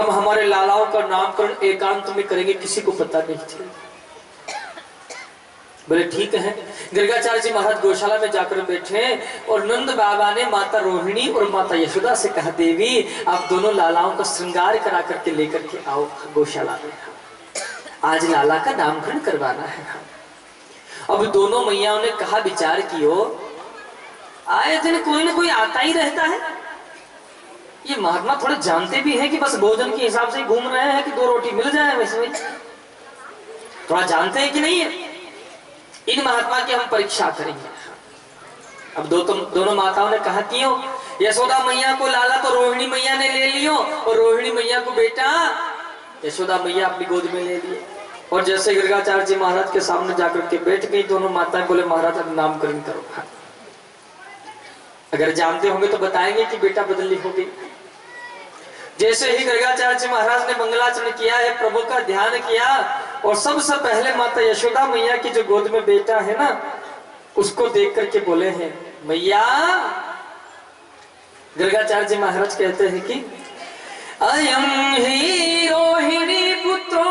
हम हमारे लालाओं का नामकरण एकांत में करेंगे, किसी को पता नहीं चले। बोले ठीक है। गर्गाचार्य जी महाराज गौशाला में जाकर बैठे और नंद बाबा ने माता रोहिणी और माता यशोदा से कहा, देवी आप दोनों लालाओं का श्रृंगार करा करके लेकर के आओ गौशाला में, आज लाला का नामकरण करवाना है। अब दोनों मैयाओं ने कहा, विचार कियो, आए दिन कोई ना कोई आता ही रहता है, ये महात्मा थोड़े जानते भी हैं कि बस भोजन के हिसाब से घूम रहे हैं कि 2 रोटी मिल जाए, वैसे थोड़ा जानते हैं कि नहीं है। इन महात्मा की हम परीक्षा करेंगे। अब दोनों माताओं ने कहा, क्यों? यशोदा मैया को लाला तो रोहिणी मैया ने ले लियो और रोहिणी मैया को बेटा यशोदा मैया अपनी गोद में ले लिए। और जैसे गर्गाचार्य जी महाराज के सामने जाकर के बैठ गई दोनों माताएं, बोले महाराज अब नामकरण करो। अगर जानते होंगे तो बताएंगे कि बेटा बदली हो गई। जैसे ही गर्गाचार्य जी महाराज ने मंगलाचरण किया है, प्रभु का ध्यान किया और सबसे पहले माता यशोदा मैया की जो गोद में बेटा है ना, उसको देख करके बोले हैं, मैया। गर्गाचार्य जी महाराज कहते हैं कि अयम ही रोहिणी पुत्रो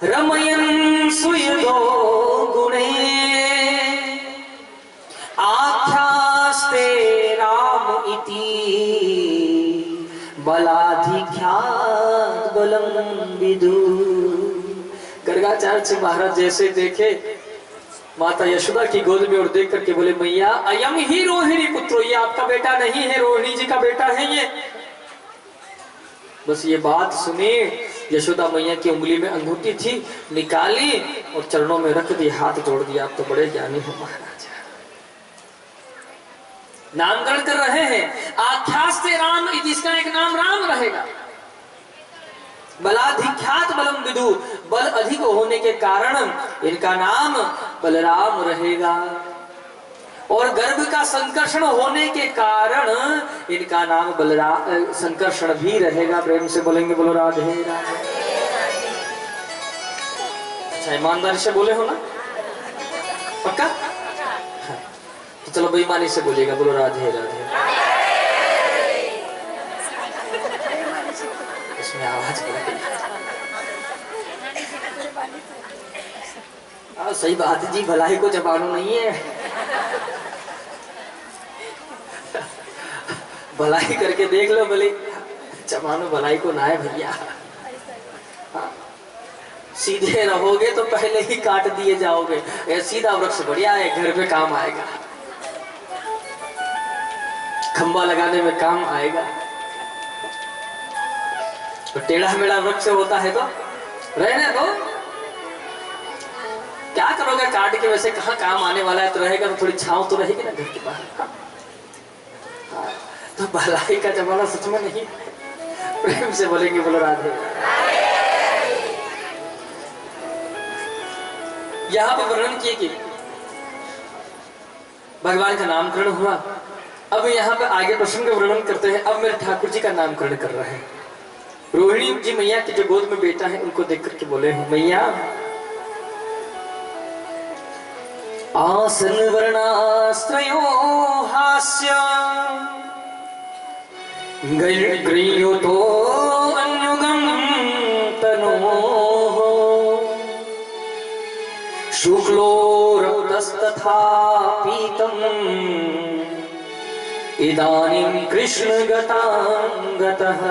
रमयन सुयदो गुणे आख्यास्ते राम इति बलाधिख्यात बलम विदु। गर्गाचार्य जी महाराज जैसे देखे माता यशोदा की गोद में और देख करके बोले, मैया अयम ही रोहिणी पुत्रो, ये आपका बेटा नहीं है, रोहिणी जी का बेटा है ये। बस ये बात सुनी, यशोदा मैया की उंगली में अंगूठी थी, निकाली और चरणों में रख दी, हाथ जोड़ दिया। आप तो बड़े ज्ञानी हो महाराज। नामकरण कर रहे हैं, आख्यास से राम, जिसका एक नाम राम रहेगा। बलाधिख्यात बलम विदु, बल अधिक होने के कारण इनका नाम बलराम रहेगा। और गर्भ का संकर्षण होने के कारण इनका नाम बलराम संकर्षण भी रहेगा। प्रेम से बोलेंगे बोलो राधे राधे। अच्छा ईमानदारी से बोले हो ना, पक्का? तो चलो बेईमानी से बोलिएगा, बोलो राधे राधे। इसमें आवाज सही बात है जी, भलाई को जबानो नहीं है। भलाई करके देख लो, भले जबानो भलाई को ना है भैया। सीधे रहोगे तो पहले ही काट दिए जाओगे। ये सीधा वृक्ष बढ़िया है, घर पे काम आएगा, खंबा लगाने में काम आएगा। तो टेढ़ा मेढ़ा वृक्ष होता है तो रहने दो, क्या करोगे काट के, वैसे कहाँ काम आने वाला है। तो रहेगा तो थोड़ी छांव तो रहेगी ना घर के बाहर। तो भलाई का जमाना सच में नहीं। प्रेम से बोलेंगे बोलो राधे। यहाँ पे वर्णन किए कि भगवान का नामकरण हुआ। अब यहाँ पे आगे प्रसंग वर्णन करते हैं। अब मेरे ठाकुर जी का नामकरण कर रहे हैं। रोहिणी जी मैया के जो गोद में बेटा है उनको देख करके बोले हैं, मैया आसन वर्णाश्रयो हास्य गृह्यो तो अन्युगम तनो शुक्लो रक्तस्तथा पीतम इदानीं कृष्ण गतांगतः।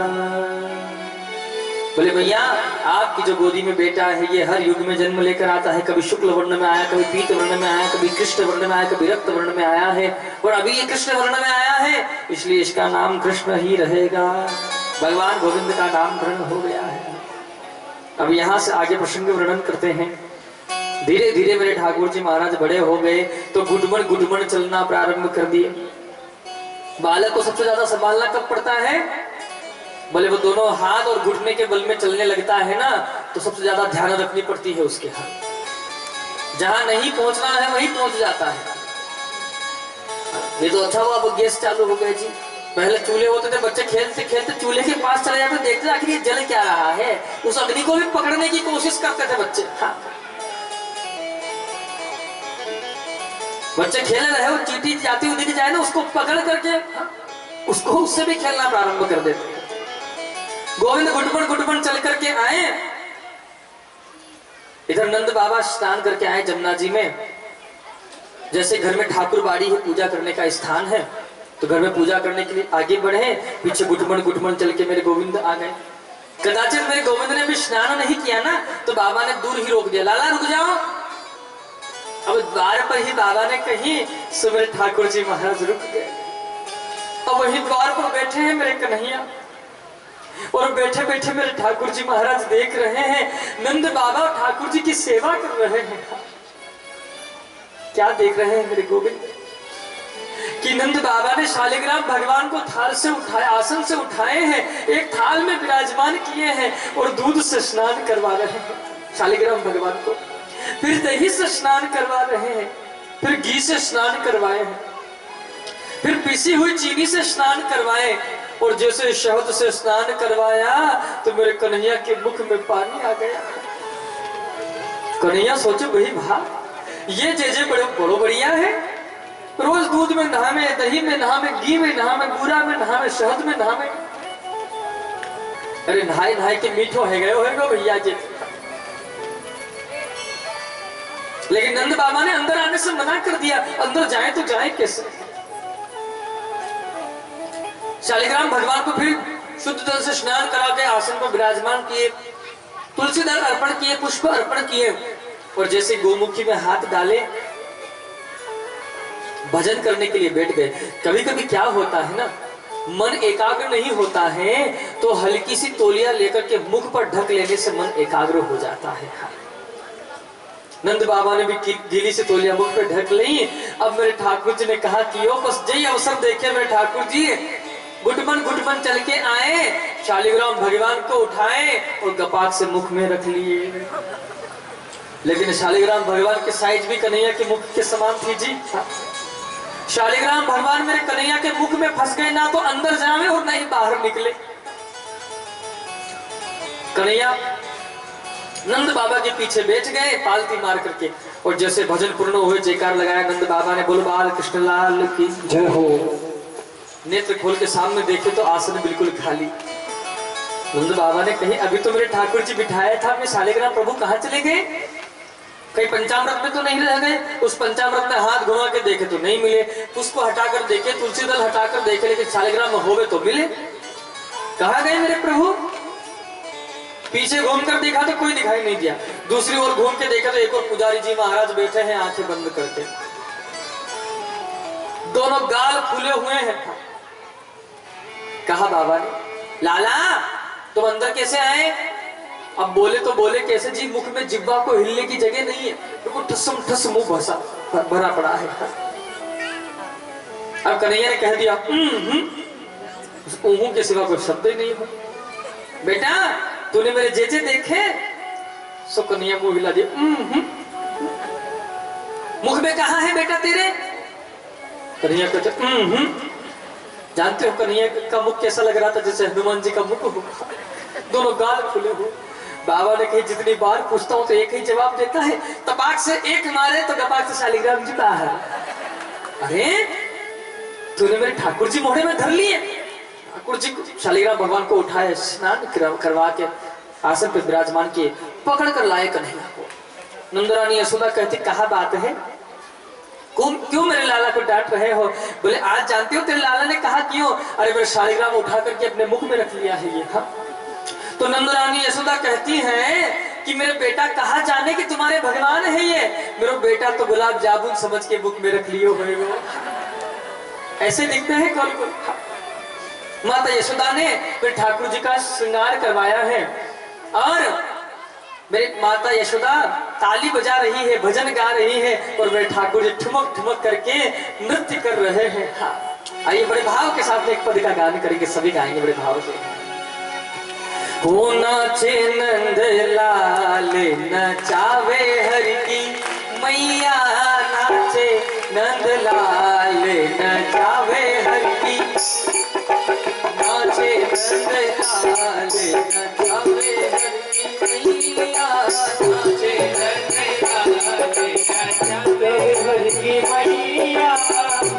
बोले भैया आपकी जो गोदी में बेटा है ये हर युग में जन्म लेकर आता है। कभी शुक्ल वर्ण में आया, कभी पीत वर्ण में आया, कभी कृष्ण वर्ण में आया, कभी रक्त वर्ण में आया है, और अभी ये कृष्ण वर्ण में आया है, इसलिए इसका नाम कृष्ण ही रहेगा। भगवान गोविंद का नामकरण हो गया है। अब यहाँ से आगे प्रसंग वर्णन करते हैं। धीरे धीरे मेरे ठाकुर जी महाराज बड़े हो गए तो गुडमन गुडमन चलना प्रारंभ कर दिए। बालक को सबसे ज्यादा संभालना कब पड़ता है? बोले वो दोनों हाथ और घुटने के बल में चलने लगता है ना, तो सबसे ज्यादा ध्यान रखनी पड़ती है उसके हाथ। जहां नहीं पहुंचना है वहीं पहुंच जाता है। ये तो अच्छा हुआ अब गैस चालू हो गए जी। पहले चूल्हे होते थे, बच्चे खेलते खेलते चूल्हे के पास चले जाते, देखते आखिर ये जल क्या रहा है, उस अग्नि को भी पकड़ने की कोशिश करते थे बच्चे। हाँ। बच्चे खेल रहे हो, चींटी जाती हुई दिख जाए ना, उसको पकड़ करके उसको उससे भी खेलना प्रारंभ कर देते। गोविंद घुटमन घुटमन चल करके आए। इधर नंद बाबा स्नान करके आए जमुना जी में। जैसे घर में ठाकुर बाड़ी है, पूजा करने का स्थान है, तो घर में पूजा करने के लिए आगे बढ़े, पीछे घुटमन घुटमन चल के मेरे गोविंद आ गए। कदाचित मेरे गोविंद ने भी स्नान नहीं किया ना, तो बाबा ने दूर ही रोक दिया, लाला रुक जाओ। अब द्वार पर ही बाबा ने कही सो मेरे ठाकुर जी महाराज रुक गए। अब वही द्वार पर बैठे हैं मेरे कन्हैया, और बैठे बैठे मेरे ठाकुर जी महाराज देख रहे हैं नंद बाबा ठाकुर जी की सेवा कर रहे हैं। क्या देख रहे हैं मेरे गोविंद कि नंद बाबा ने शालिग्राम भगवान को थाल से उठाए, आसन से उठाए हैं, एक थाल में विराजमान किए हैं और दूध से स्नान करवा रहे हैं शालिग्राम भगवान को, फिर दही से स्नान करवा रहे हैं, फिर घी से स्नान करवाए हैं, फिर पिसी हुई चीनी से स्नान करवाए, और जैसे शहद से स्नान करवाया तो मेरे कन्हैया के मुख में पानी आ गया। कन्हैया सोचे भाई भा ये जे बड़ो बढ़िया है, रोज दूध में नहावे, दही में नहावे, घी में नहावे, बूरा में नहावे, शहद में नहावे। अरे नहाए नहाए के मीठो है गए होगा भैया जी। लेकिन नंद बाबा ने अंदर आने से मना कर दिया, अंदर जाए तो जाए कैसे। शालिग्राम भगवान को फिर शुद्ध जल से स्नान करा के आसन पर विराजमान किए, तुलसी दल अर्पण किए, पुष्प अर्पण किए, और जैसे गोमुखी में हाथ डाले भजन करने के लिए बैठ गए। कभी कभी क्या होता है ना, मन एकाग्र नहीं होता है तो हल्की सी तौलिया लेकर के मुख पर ढक लेने से मन एकाग्र हो जाता है। नंद बाबा ने भी गीली से तौलिया मुख पर ढक ली। अब मेरे ठाकुर जी ने कहा कि यो बस जय अवसर देखे मेरे ठाकुर जी घुटमन घुटमन चल के आए, शालिग्राम भगवान को उठाए और गपाक से मुख में रख लिए। लेकिन शालिग्राम भगवान के साइज भी कन्हैया के मुख के समान थी जी। शालिग्राम भगवान मेरे कन्हैया के मुख में फंस गए, ना तो अंदर जावे और ना ही बाहर निकले। कन्हैया नंद बाबा के पीछे बैठ गए पालती मार करके, और जैसे भजन पूर्ण हुए जयकार लगाया नंद बाबा ने, बोल बाल कृष्ण लाल की जय हो। नेत्र खोल के सामने देखे तो आसन बिल्कुल खाली। नंद बाबा ने कही अभी तो मेरे ठाकुर जी बिठाया था, मैं शालिग्राम प्रभु कहाँ चले गए, कहीं पंचामृत में तो नहीं रह गए। उस पंचामृत में हाथ घुमा के देखे तो नहीं मिले, पुष्प हटाकर देखे, तुलसी दल हटाकर देखे, लेकिन शालिग्राम में होवे तो मिले। कहाँ गए मेरे प्रभु। पीछे घूमकर देखा तो कोई दिखाई नहीं दिया, दूसरी ओर घूम के देखा तो एक और पुजारी जी महाराज बैठे हैं आंखें बंद करके, दोनों गाल फूले हुए हैं। कहा बाबा ने, लाला तुम अंदर कैसे आए। अब बोले तो बोले कैसे जी, मुख में जिब्बा को हिलने की जगह नहीं है, तो ठसम ठस मुंह भरा पड़ा है। अब कन्हैया ने कह दिया ऊहू के सिवा कोई शब्द ही नहीं हो। बेटा तूने मेरे जेजे देखे। सो कन्हैया मुंह हिला दिया। मुख में कहा है बेटा तेरे। कन्हैया कहते जानते हो कन्हैया का मुख कैसा लग रहा था, जैसे हनुमान जी का मुख हो, दोनों गाल खुले हुए। बाबा ने कही जितनी बार पूछता हूं तो एक ही जवाब देता है, तपाक से एक मारे तो गपाक से शालिग्राम जी बाहर। अरे तूने मेरे ठाकुर जी मोहरे में धर लिए। ठाकुर जी शालिग्राम भगवान को उठाए, स्नान करवा के आसन पे विराजमान किए, पकड़ कर लाए कन्हैया को। नंदरानी यशोदा कहती कहा बात है, क्यों मेरे लाला को डांट रहे हो। बोले आज जानते हो तेरे लाला ने कहा क्यों। अरे मेरे शालिग्राम उठा करके अपने मुख में रख लिया है ये। हाँ तो नंदरानी यशोदा कहती हैं कि मेरे बेटा कहा जाने कि तुम्हारे भगवान है ये, मेरा बेटा तो गुलाब जामुन समझ के मुख में रख लियो होगा। ऐसे दिखते हैं कौन कौन। माता यशोदा ने मेरे ठाकुर जी का श्रृंगार करवाया है, और मेरी माता यशोदा ताली बजा रही है, भजन गा रही है, और मेरे ठाकुर जी ठुमक ठुमक करके नृत्य कर रहे हैं। हाँ आइए बड़े भाव के साथ एक पद का गान करेंगे, सभी गाएंगे बड़े भाव से। हो नाचे नंद लाल नचावे हर की मैया, नाचे नंद लाल नचावे हर की, नाचे नंद लाल नचावे हर की मैया, नाचे नंद लाल नचावे हर की मैया,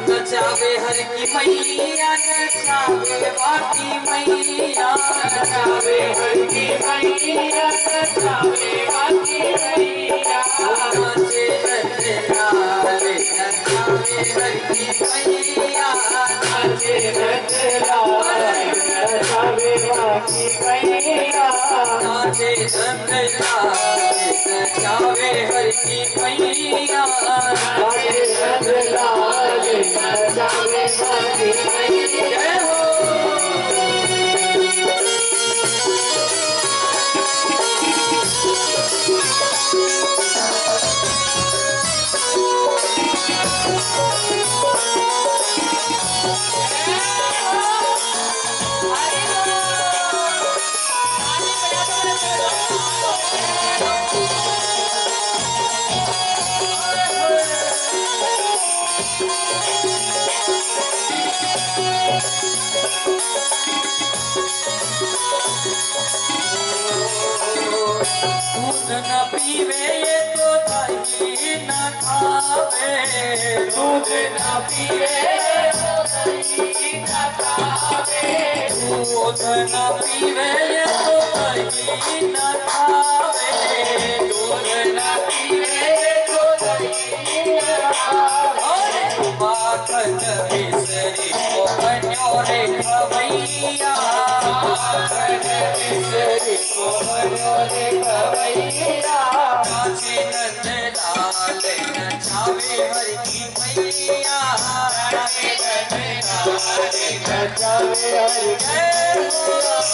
नचावे हर की मैया, नचावे बाकी मैया, नचावे हर की मैया नचावे बाकी मैया नाचे नंदलाल नचावे हर की मैया नाचे नंदलाल नचावे बाकी मैया नाचे नंदलाल नचावे हर की मैया नाचे नंदलाल नचावे बाकी मैया जय हो। दूध न पीवे ये तो दही न खावे दूध न पीवे तो दही न खावे दूध न पीवे ये तो दही न खावे दूध न पीवे तो दही न खावे माखन मिसरी को बन्यो रे खवैया माखन मिसरी को बन्यो रे खवैया नाचे नंदलाल नचावे हर की मैया नाचे नंदलाल नचावे हर की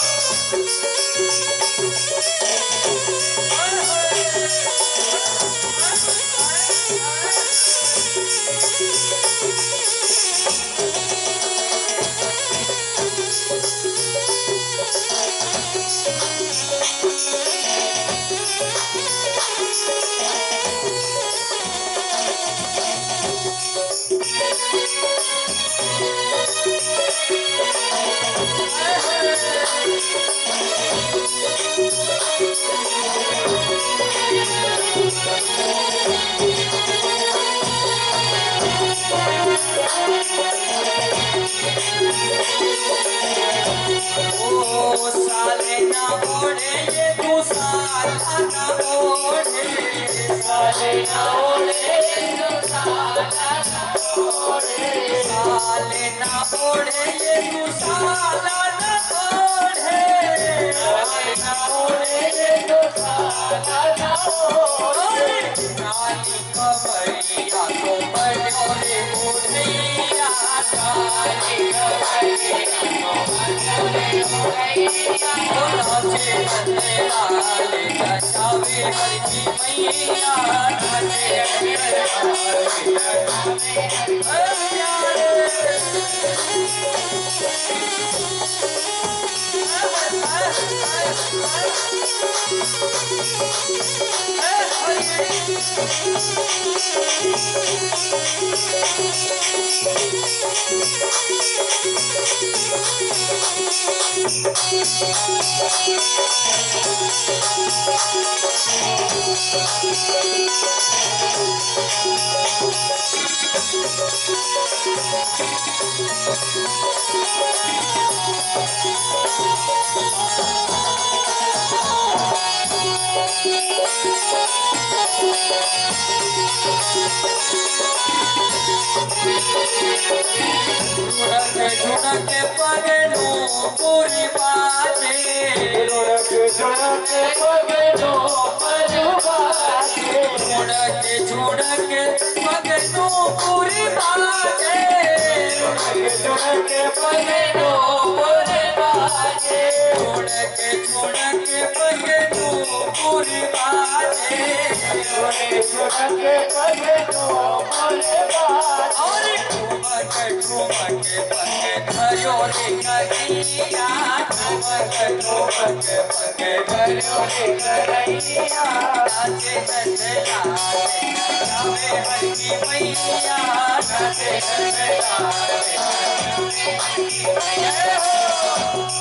साले ना ओढ़े ये तू साला ना ओढ़े साले ना ओढ़े तो साला ना ओढ़े साले ना ओढ़े ये तू साला ना ओढ़े साले ना ओढ़े तो साला ना ओढ़े काली कमरिया तो बन्यो रे ओढ़ैया काली कमरिया तो बन्यो रे ओढ़ैया नाचे नंदलाल नचावे हर की मैया नाचे नंदलाल नचावे हर झुनक पगलू पूरी बाजे झुनक झुनक पगलो परवाजे झुनक झुनक पगलू पूरी बाजे झुनक पगलो परवाजे झुनक झुनक पगलू पूरी बाजे झुनक पगलो परवाजे और ठुमक ठुमक पग धरो रे करिया ठुमक ठुमक पग धरो रे करैया नाचे नंदलाल नचावे हर की मैया नाचे नंदलाल नचावे हर की मैया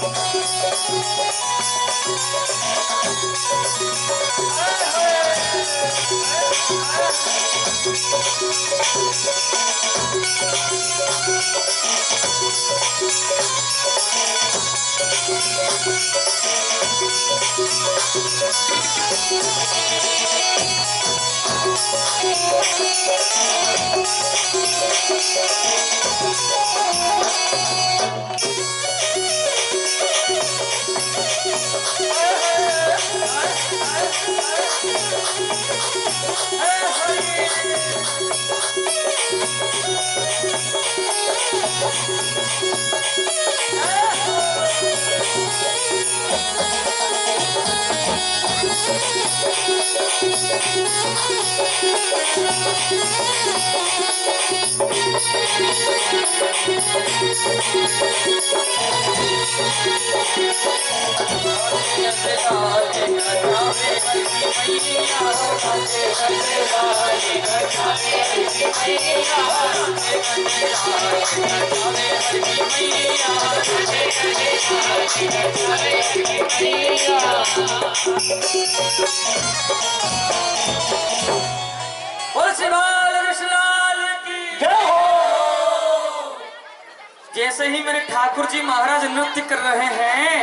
जैसे ही मेरे ठाकुर जी महाराज नृत्य कर रहे हैं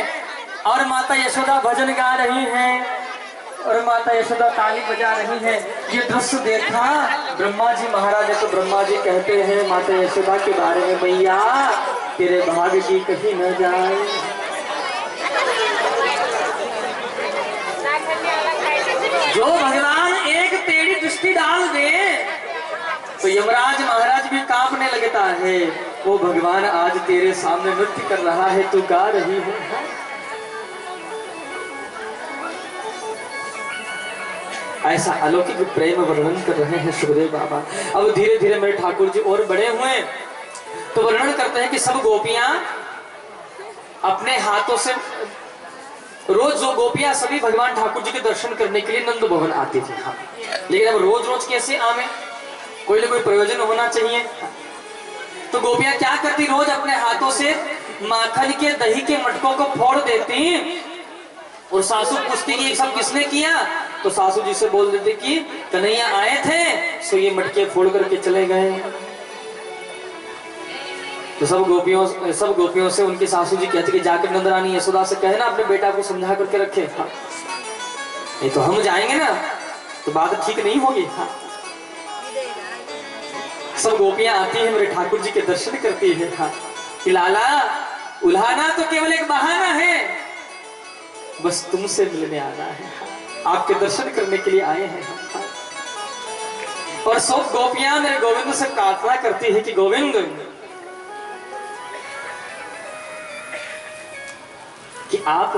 और माता यशोदा भजन गा रही हैं और माता यशोदा ताली बजा रही है, ये दृश्य देखा ब्रह्मा जी महाराज है। तो ब्रह्मा जी कहते हैं माता यशोदा के बारे में, मैया तेरे भाग्य की कहीं न जाए। जो भगवान एक टेढ़ी दृष्टि डाल दे तो यमराज महाराज भी कांपने लगता है। वो भगवान आज तेरे सामने नृत्य कर रहा है, तू गा रही है। ऐसा अलौकिक प्रेम वर्णन कर रहे हैं सुखदेव बाबा। अब धीरे धीरे मेरे ठाकुर जी और बड़े हुए तो वर्णन करते हैं कि सब गोपियां अपने हाथों से रोज जो गोपियां सभी भगवान ठाकुर जी के दर्शन करने के लिए नंद भवन आती थी। हाँ, लेकिन अब रोज रोज कैसे आवे, कोई ना कोई प्रयोजन होना चाहिए। तो गोपियां क्या करती, रोज अपने हाथों से माखन के दही के मटकों को फोड़ देती और सासू पूछती कि ये सब किसने किया, तो सासू जी से बोल देते कि कन्हैया आए थे सो ये मटके फोड़ करके चले गए। तो सब गोपियों से उनकी सासू जी कहती कि जाकर नंदरानी यशोदा से कहना अपने बेटा को समझा करके रखे। हाँ, ये तो हम जाएंगे ना तो बात ठीक नहीं होगी। हाँ, सब गोपियां आती हैं, मेरे ठाकुर जी के दर्शन करती है। हाँ, कि लाला उल्हाना तो केवल एक बहाना है, बस तुमसे मिलने आना है, आपके दर्शन करने के लिए आए हैं। हाँ, और सब गोपियां मेरे गोविंद से प्रार्थना करती है कि गोविंद कि आप,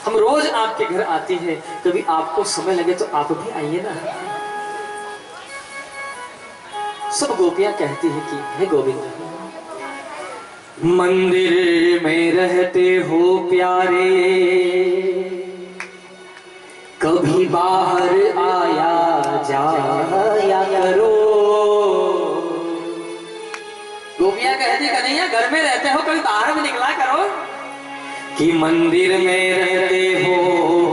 हम रोज आपके घर आती हैं, कभी आपको समय लगे तो आप भी आइए ना। सब गोपियां कहती है कि हे गोविंद, मंदिर में रहते हो प्यारे, कभी बाहर आया जाया करो। गोपियां कहती कन्हैया घर में रहते हो, कभी बाहर भी निकला करो। कि मंदिर में रहते हो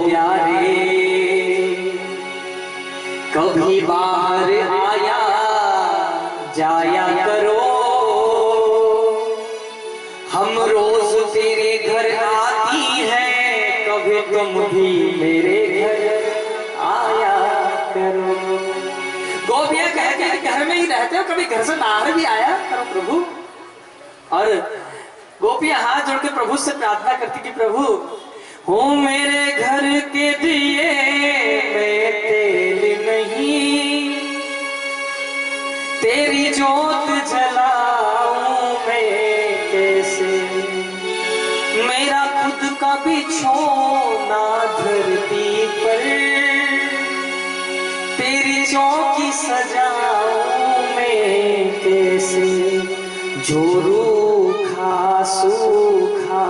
प्यारे, कभी बाहर आया जाया करो। हम रोज तेरे घर आती हैं, कभी तुम भी मेरे घर आया करो। गोपियां कहती हैं घर में ही रहते हो, कभी घर से बाहर भी आया करो प्रभु। और गोपियां हाथ जोड़ के प्रभु से प्रार्थना करती कि प्रभु हो मेरे घर के दिए में तेल नहीं, तेरी जोत जलाऊं मैं कैसे, मेरा खुद का बिछोना धरती पर, तेरी चौकी सजाऊं मैं कैसे, जो रूखा सूखा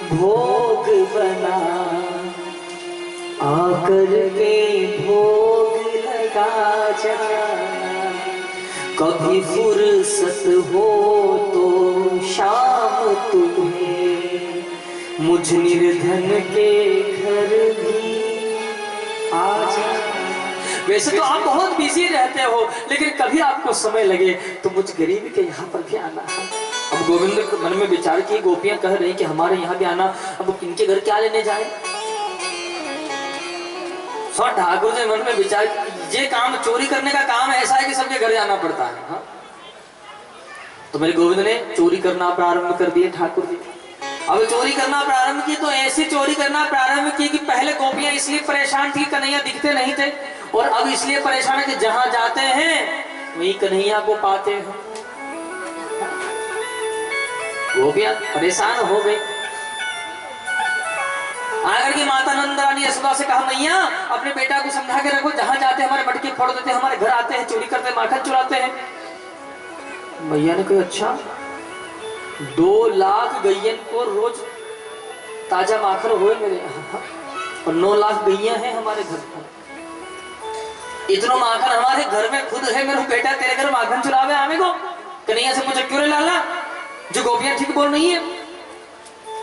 भोग बना आकर के भोग लगा जा। कभी फुर्सत हो तो शाम तुम्हें मुझ निर्धन के घर भी आ जा। वैसे तो आप बहुत बिजी रहते हो, लेकिन कभी आपको समय लगे तो मुझ गरीब के यहाँ पर भी आना है। अब गोविंद मन में विचार किए, गोपियां कह रही कि हमारे यहाँ भी आना, अब इनके घर क्या लेने जाए। सौ ठाकुर जी मन में विचार, ये काम चोरी करने का काम ऐसा है कि सबके घर जाना पड़ता है। हाँ? तो मेरे गोविंद ने चोरी करना प्रारंभ कर दिए ठाकुर जी। अब चोरी करना प्रारंभ की तो ऐसी चोरी करना प्रारंभ की कि पहले गोपियां इसलिए परेशान थी, कन्हैया दिखते नहीं थे, और अब इसलिए परेशान है कि जहां जाते हैं वही कन्हैया को पाते हैं। गोपियां परेशान हो गई। आकर के माता नंदरानी यशोदा से कहा, मैया अपने बेटा को समझा के रखो, जहां जाते हमारे मटके फोड़ देते, हमारे घर आते हैं, चोरी करते, माखन चुराते हैं। मैया ने कहा, अच्छा 2 लाख गैयन को रोज ताजा माखन हुए मेरे यहाँ, और 9 लाख गैया हैं हमारे घर पर। इतना माखन हमारे घर में खुद है, मेरा बेटा तेरे घर माखन चुरावे आवे को कन्हैया से मुझे क्यों रे लाला, जो गोपियां ठीक बोल रही है,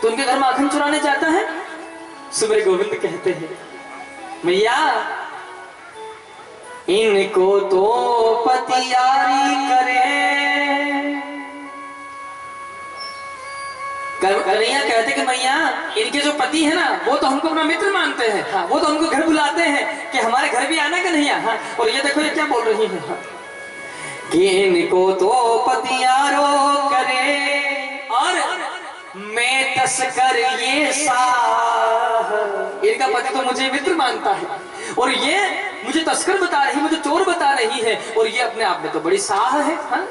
तो उनके घर माखन चुराने जाता है। सुबह गोविंद कहते हैं, मैया इनको तो पतियारी करे। कन्हैया कहते कि मैया इनके जो पति है ना, वो तो हमको अपना मित्र मानते हैं। हाँ, वो तो हमको घर बुलाते हैं कि हमारे घर भी आना कन्हैया। हाँ, और ये देखो ये क्या बोल रही है, हाँ, कि इनको तो पतियारो करे और मैं तस्कर ये साह। इनका पति तो मुझे मित्र मानता है, और ये मुझे तस्कर बता रही, मुझे चोर बता रही है, और ये अपने आप में तो बड़ी साह है। हाँ?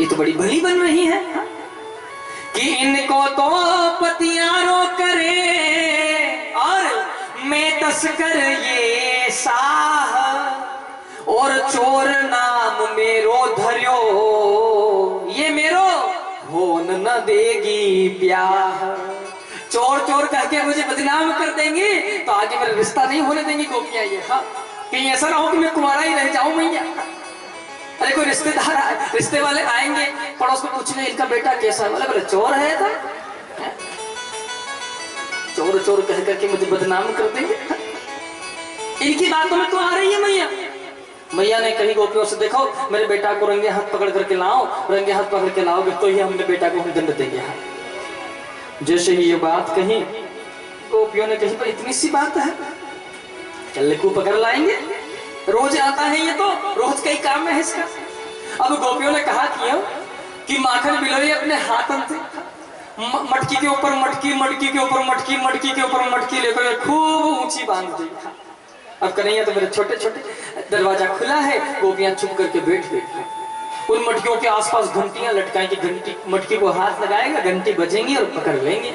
ये तो बड़ी भली बन रही है। हाँ? कि इनको तो पतियारो करे और मैं तस्कर ये साह, और चोर नाम मेरो धर्यो, ये मेरो होन न देगी ब्याह। चोर चोर कह के मुझे बदनाम कर देंगे तो आगे मेरा रिश्ता नहीं होने देंगी गोपियां ये। हाँ, कहीं ऐसा ना हो कि मैं कुमारा ही रह जाऊं मैया। अरे कोई रिश्तेदार, रिश्ते वाले आएंगे, पड़ोस को पूछने इनका बेटा कैसा है, बोले चोर है था, चोर चोर कह करके मुझे बदनाम कर देंगे। इनकी बातों में तो आ रही है मैया। मैया ने कही गोपियों से, देखो मेरे बेटा को रंगे हाथ पकड़ करके लाओ, रंगे हाथ पकड़ के लाओगे तो ही हमने बेटा को हम दंड देंगे। जैसे ही ये बात कही गोपियों ने कही, पर इतनी सी बात है, चल को पकड़ लाएंगे, रोज आता है ये तो, रोज कई काम है इसका। अब गोपियों ने कहा कि माखन बिलोई अपने हाथों से, मटकी के ऊपर मटकी, मटकी के ऊपर मटकी, मटकी के ऊपर मटकी लेकर खूब ऊंची बांध दी। अब कन्हैया तो मेरे छोटे छोटे, दरवाजा खुला है, गोपियां चुप करके बैठ गई। उन मटकियों के आसपास घंटियां लटकाएंगी, घंटी मटकी को हाथ लगाएगा, घंटी बजेंगी और पकड़ लेंगे।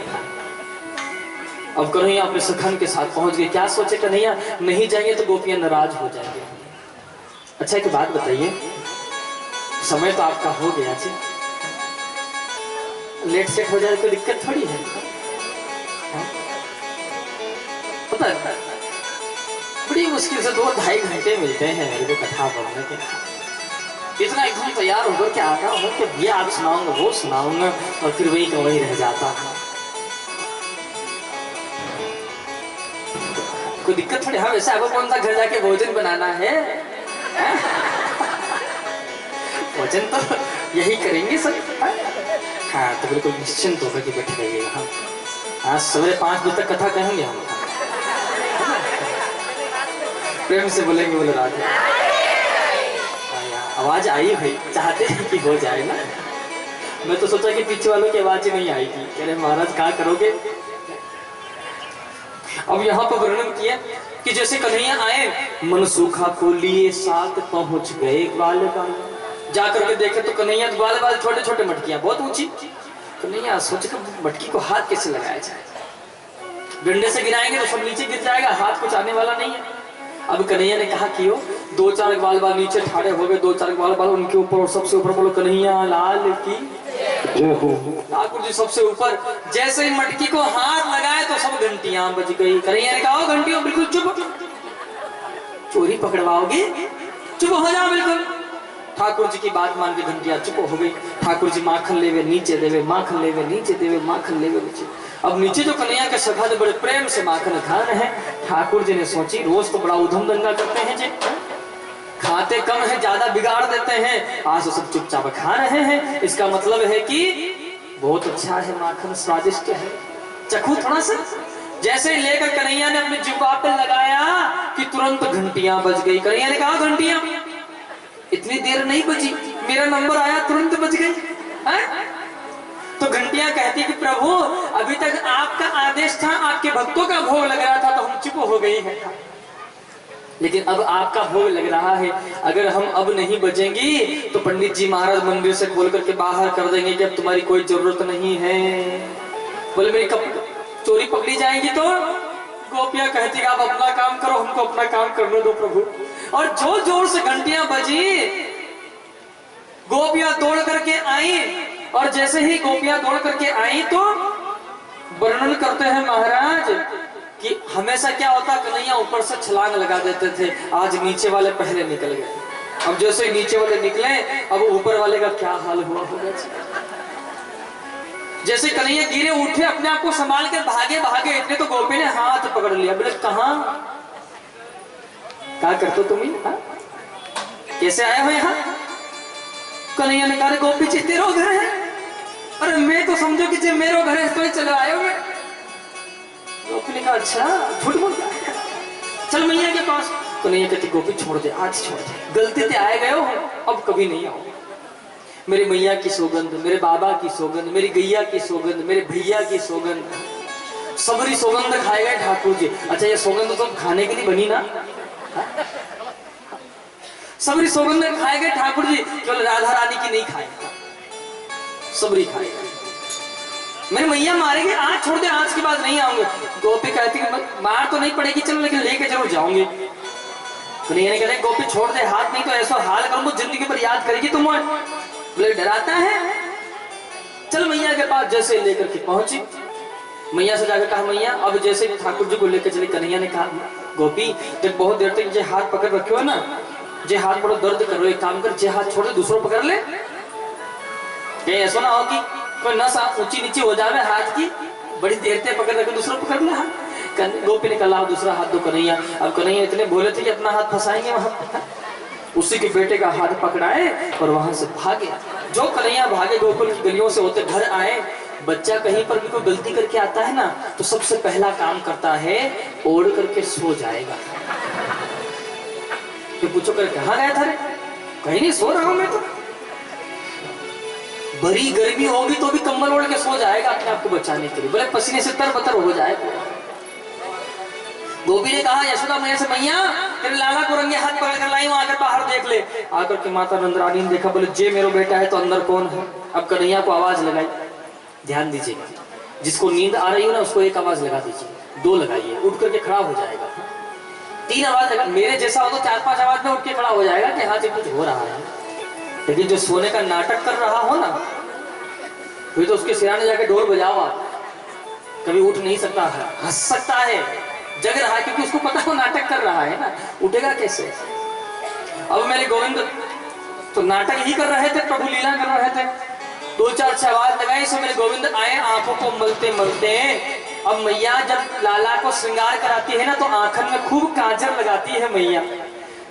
अब कन्हैया अपने सखन के साथ पहुंच गए। क्या सोचे कन्हैया, नहीं जाएंगे तो गोपियां नाराज हो जाएंगे। अच्छा एक बात बताइए, समय तो आपका हो गया जी, लेट सेट हो जाए तो दिक्कत थोड़ी है। पता है बड़ी मुश्किल से 2-2.5 घंटे मिलते हैं मेरे को कथा पढ़ने के। इतना एकदम तैयार होकर के आता हूँ कि ये आज सुनाऊंगा, वो सुनाऊंगा, और फिर वही का वही रह जाता है। कोई दिक्कत थोड़ी। हाँ, वैसे आपको कौन सा घर जाके भोजन बनाना है? भोजन तो यही करेंगे सब। हाँ, तो बिल्कुल निश्चिंत होकर के बैठ रहिएगा। हाँ, आज सवेरे 5 बजे तक कथा कहेंगे हम। प्रेम से बोलेंगे, बोले राधे। आवाज आई भाई, चाहते हैं कि हो जाए ना। मैं तो सोचा कि पीछे वालों की आवाज ही नहीं आएगी। कह रहे महाराज क्या करोगे। अब यहाँ पर वर्णन किया कि जैसे कन्हैया आए, मनसूखा को लिए साथ पहुंच गए ग्वाल बाल। जाकर के देखे तो कन्हैया ग्वाल बाल छोटे छोटे मटकियां बहुत ऊंची। कन्हैया सोचे कि मटकी को हाथ कैसे लगाया जाए, डंडे से गिराएंगे तो सब नीचे गिर जाएगा, हाथ कुछ आने वाला नहीं है। अब कन्हैया ने कहा कि 2-4 ग्वाल बाल नीचे ठाड़े हो गए, 2-4 ग्वाल बाल उनके ऊपर, और सबसे ऊपर बोलो कन्हैया लाल की जय हो। ठाकुर जी सबसे ऊपर। जैसे ही मटकी को हाथ लगाए तो सब घंटियां बज गई। कन्हैया ने कहा, घंटियों बिल्कुल चुप, चोरी पकड़वाओगे, चुप हो जाओ बिल्कुल। ठाकुर जी की बात मान के घंटियां चुप हो गई। ठाकुर जी माखन लेवे नीचे देवे, माखन लेवे नीचे देवे, माखन लेवे नीचे। अब नीचे जो कन्हैया के सखा जो बड़े प्रेम से माखन खा रहे हैं, ठाकुर जी ने सोची रोज तो बड़ा उधम दंगा करते हैं जी, खाते कम है, ज्यादा बिगाड़ देते हैं, आज तो सब चुपचाप खा रहे हैं, इसका मतलब है कि बहुत अच्छा है माखन, स्वादिष्ट है, चखू थोड़ा सा। जैसे ही लेकर कन्हैया ने अपने जिह्वा पे लगाया कि तुरंत घंटियां बज गई। कन्हैया ने कहा घंटियां इतनी देर नहीं बजी, मेरा नंबर आया तुरंत बज गई है? तो घंटियां कहती कि प्रभु अभी तक आपका आदेश था, आपके भक्तों का भोग लग रहा था तो हम चुप हो गई है, लेकिन अब आपका भोग लग रहा है, अगर हम अब नहीं बजेंगी तो पंडित जी महाराज मंदिर से बोल करके बाहर कर देंगे कि अब तुम्हारी कोई जरूरत नहीं है। बोले मेरी चोरी पकड़ी जाएगी तो गोपियां कहती आप अपना काम करो, हमको अपना काम करने दो प्रभु। और जो जोर से घंटियां बजी, गोपियां दौड़ करके आई, और जैसे ही गोपियां दौड़ करके आई तो वर्णन करते हैं महाराज कि हमेशा क्या होता, कन्हैया ऊपर से छलांग लगा देते थे, आज नीचे वाले पहले निकल गए। अब जैसे ही नीचे वाले निकले, अब ऊपर वाले का क्या हाल हुआ होगा। जैसे कन्हैया गिरे उठे, अपने आप को संभाल के भागे भागे, इतने तो गोपी ने हाथ पकड़ लिया। बोले कहाँ क्या करते तुम, कैसे आए हो यहाँ? कन्हैया ने कहा गोपी जी तेरा घर है। अरे मैं तो समझो कि जे मेरा घर है तो ही चले आए हो। गोपी ने कहा अच्छा झूठ बोल रहा है, चल मैया के पास। कन्हैया कहती गोपी छोड़ दे, आज छोड़ दे, गलती से आए गए हो, अब कभी नहीं आओ। मेरे मैया की सौगंध, मेरे बाबा की सौगंध, मेरी गैया की सौगंध, मेरे भैया की सौगंध, सबरी सौगंध खाए गए ठाकुर जी। अच्छा ये सौगंध तो खाने के लिए बनी ना, सबरी सौगंध खाए गए ठाकुर जी, केवल राधा रानी की नहीं खाए, सबरी खाए। मेरी मैया मारेगी, आज छोड़ दे, आज के बाद नहीं आऊंगे। गोपी कहती मार तो नहीं पड़ेगी चलो, लेकिन लेके जरूर जाऊंगी। कन्हैया ने कहते गोपी छोड़ दे हाथ, नहीं तो ऐसा हाल करूंगा जिंदगी पर याद करेगी तुम। बोले डराता है, चल मैया के पास। जैसे लेकर के पहुंची, मैया से जाकर कहा मैया अब जैसे ठाकुर जी को लेकर चले। कन्हैया ने कहा गोपी जब बहुत देर तक ये हाथ पकड़ रखे हो ना, जे हाथ बड़ा दर्द कर रहे, एक काम कर, जे हाथ छोड़ दे दूसरों पकड़ ले। ऐसा ना हो कि कोई नस ऊंची नीचे हो जावे हाथ की, बड़ी देर तक पकड़ रखे दूसरों पकड़ ले हाथ। गोपी ने कहा दूसरा हाथ दो कन्हैया। अब कन्हैया इतने बोले थे कि अपना हाथ फंसाएंगे वहां, उसी के बेटे का हाथ पकड़ाए और वहां से भागे। जो कन्हैया भागे गोकुल की गलियों से होते घर आए। बच्चा कहीं पर भी कोई गलती करके आता है ना, तो सबसे पहला काम करता है ओढ़ करके सो जाएगा। तो पूछो कर कहाँ गया था रे? कहीं नहीं, सो रहा हूं मैं तो। बड़ी गर्मी होगी तो भी कंबल ओढ़ के सो जाएगा अपने आप को बचाने के लिए, बोले पसीने से तरबतर हो जाएगा। गोपी ने कहा यशोदा मैया से मैया तेरे लाला को रंगे हाथ पकड़ कर लाई हूं, आकर बाहर देख ले। आकर के माता नंदरानी ने देखा, बोले जे मेरा बेटा है तो अंदर कौन है। अब कन्हैया को आवाज लगाई, ध्यान दीजिएगा, जिसको नींद आ रही हो ना उसको एक आवाज लगा दीजिए, दो लगाइए, उठ करके खड़ा हो जाएगा। तीन आवाज लगा, मेरे जैसा हो तो 4-5 आवाज में उठ के खड़ा हो जाएगा कि हाँ जी कुछ हो रहा है। लेकिन जो सोने का नाटक कर रहा हो ना, फिर तो उसके सिराने जाके ढोल बजाओ आप, कभी उठ नहीं सकता है, हंस सकता है, जग रहा है, क्योंकि उसको पता हो नाटक कर रहा है ना, उठेगा कैसे। अब मेरे गोविंद तो नाटक ही कर रहे थे, प्रभु लीला कर रहे थे, 2-4 आवाज लगाई, सो मेरे गोविंद आए आंखों को मलते मलते। अब मैया जब लाला को श्रृंगार कराती है ना, तो आंखन में खूब काजल लगाती है मैया।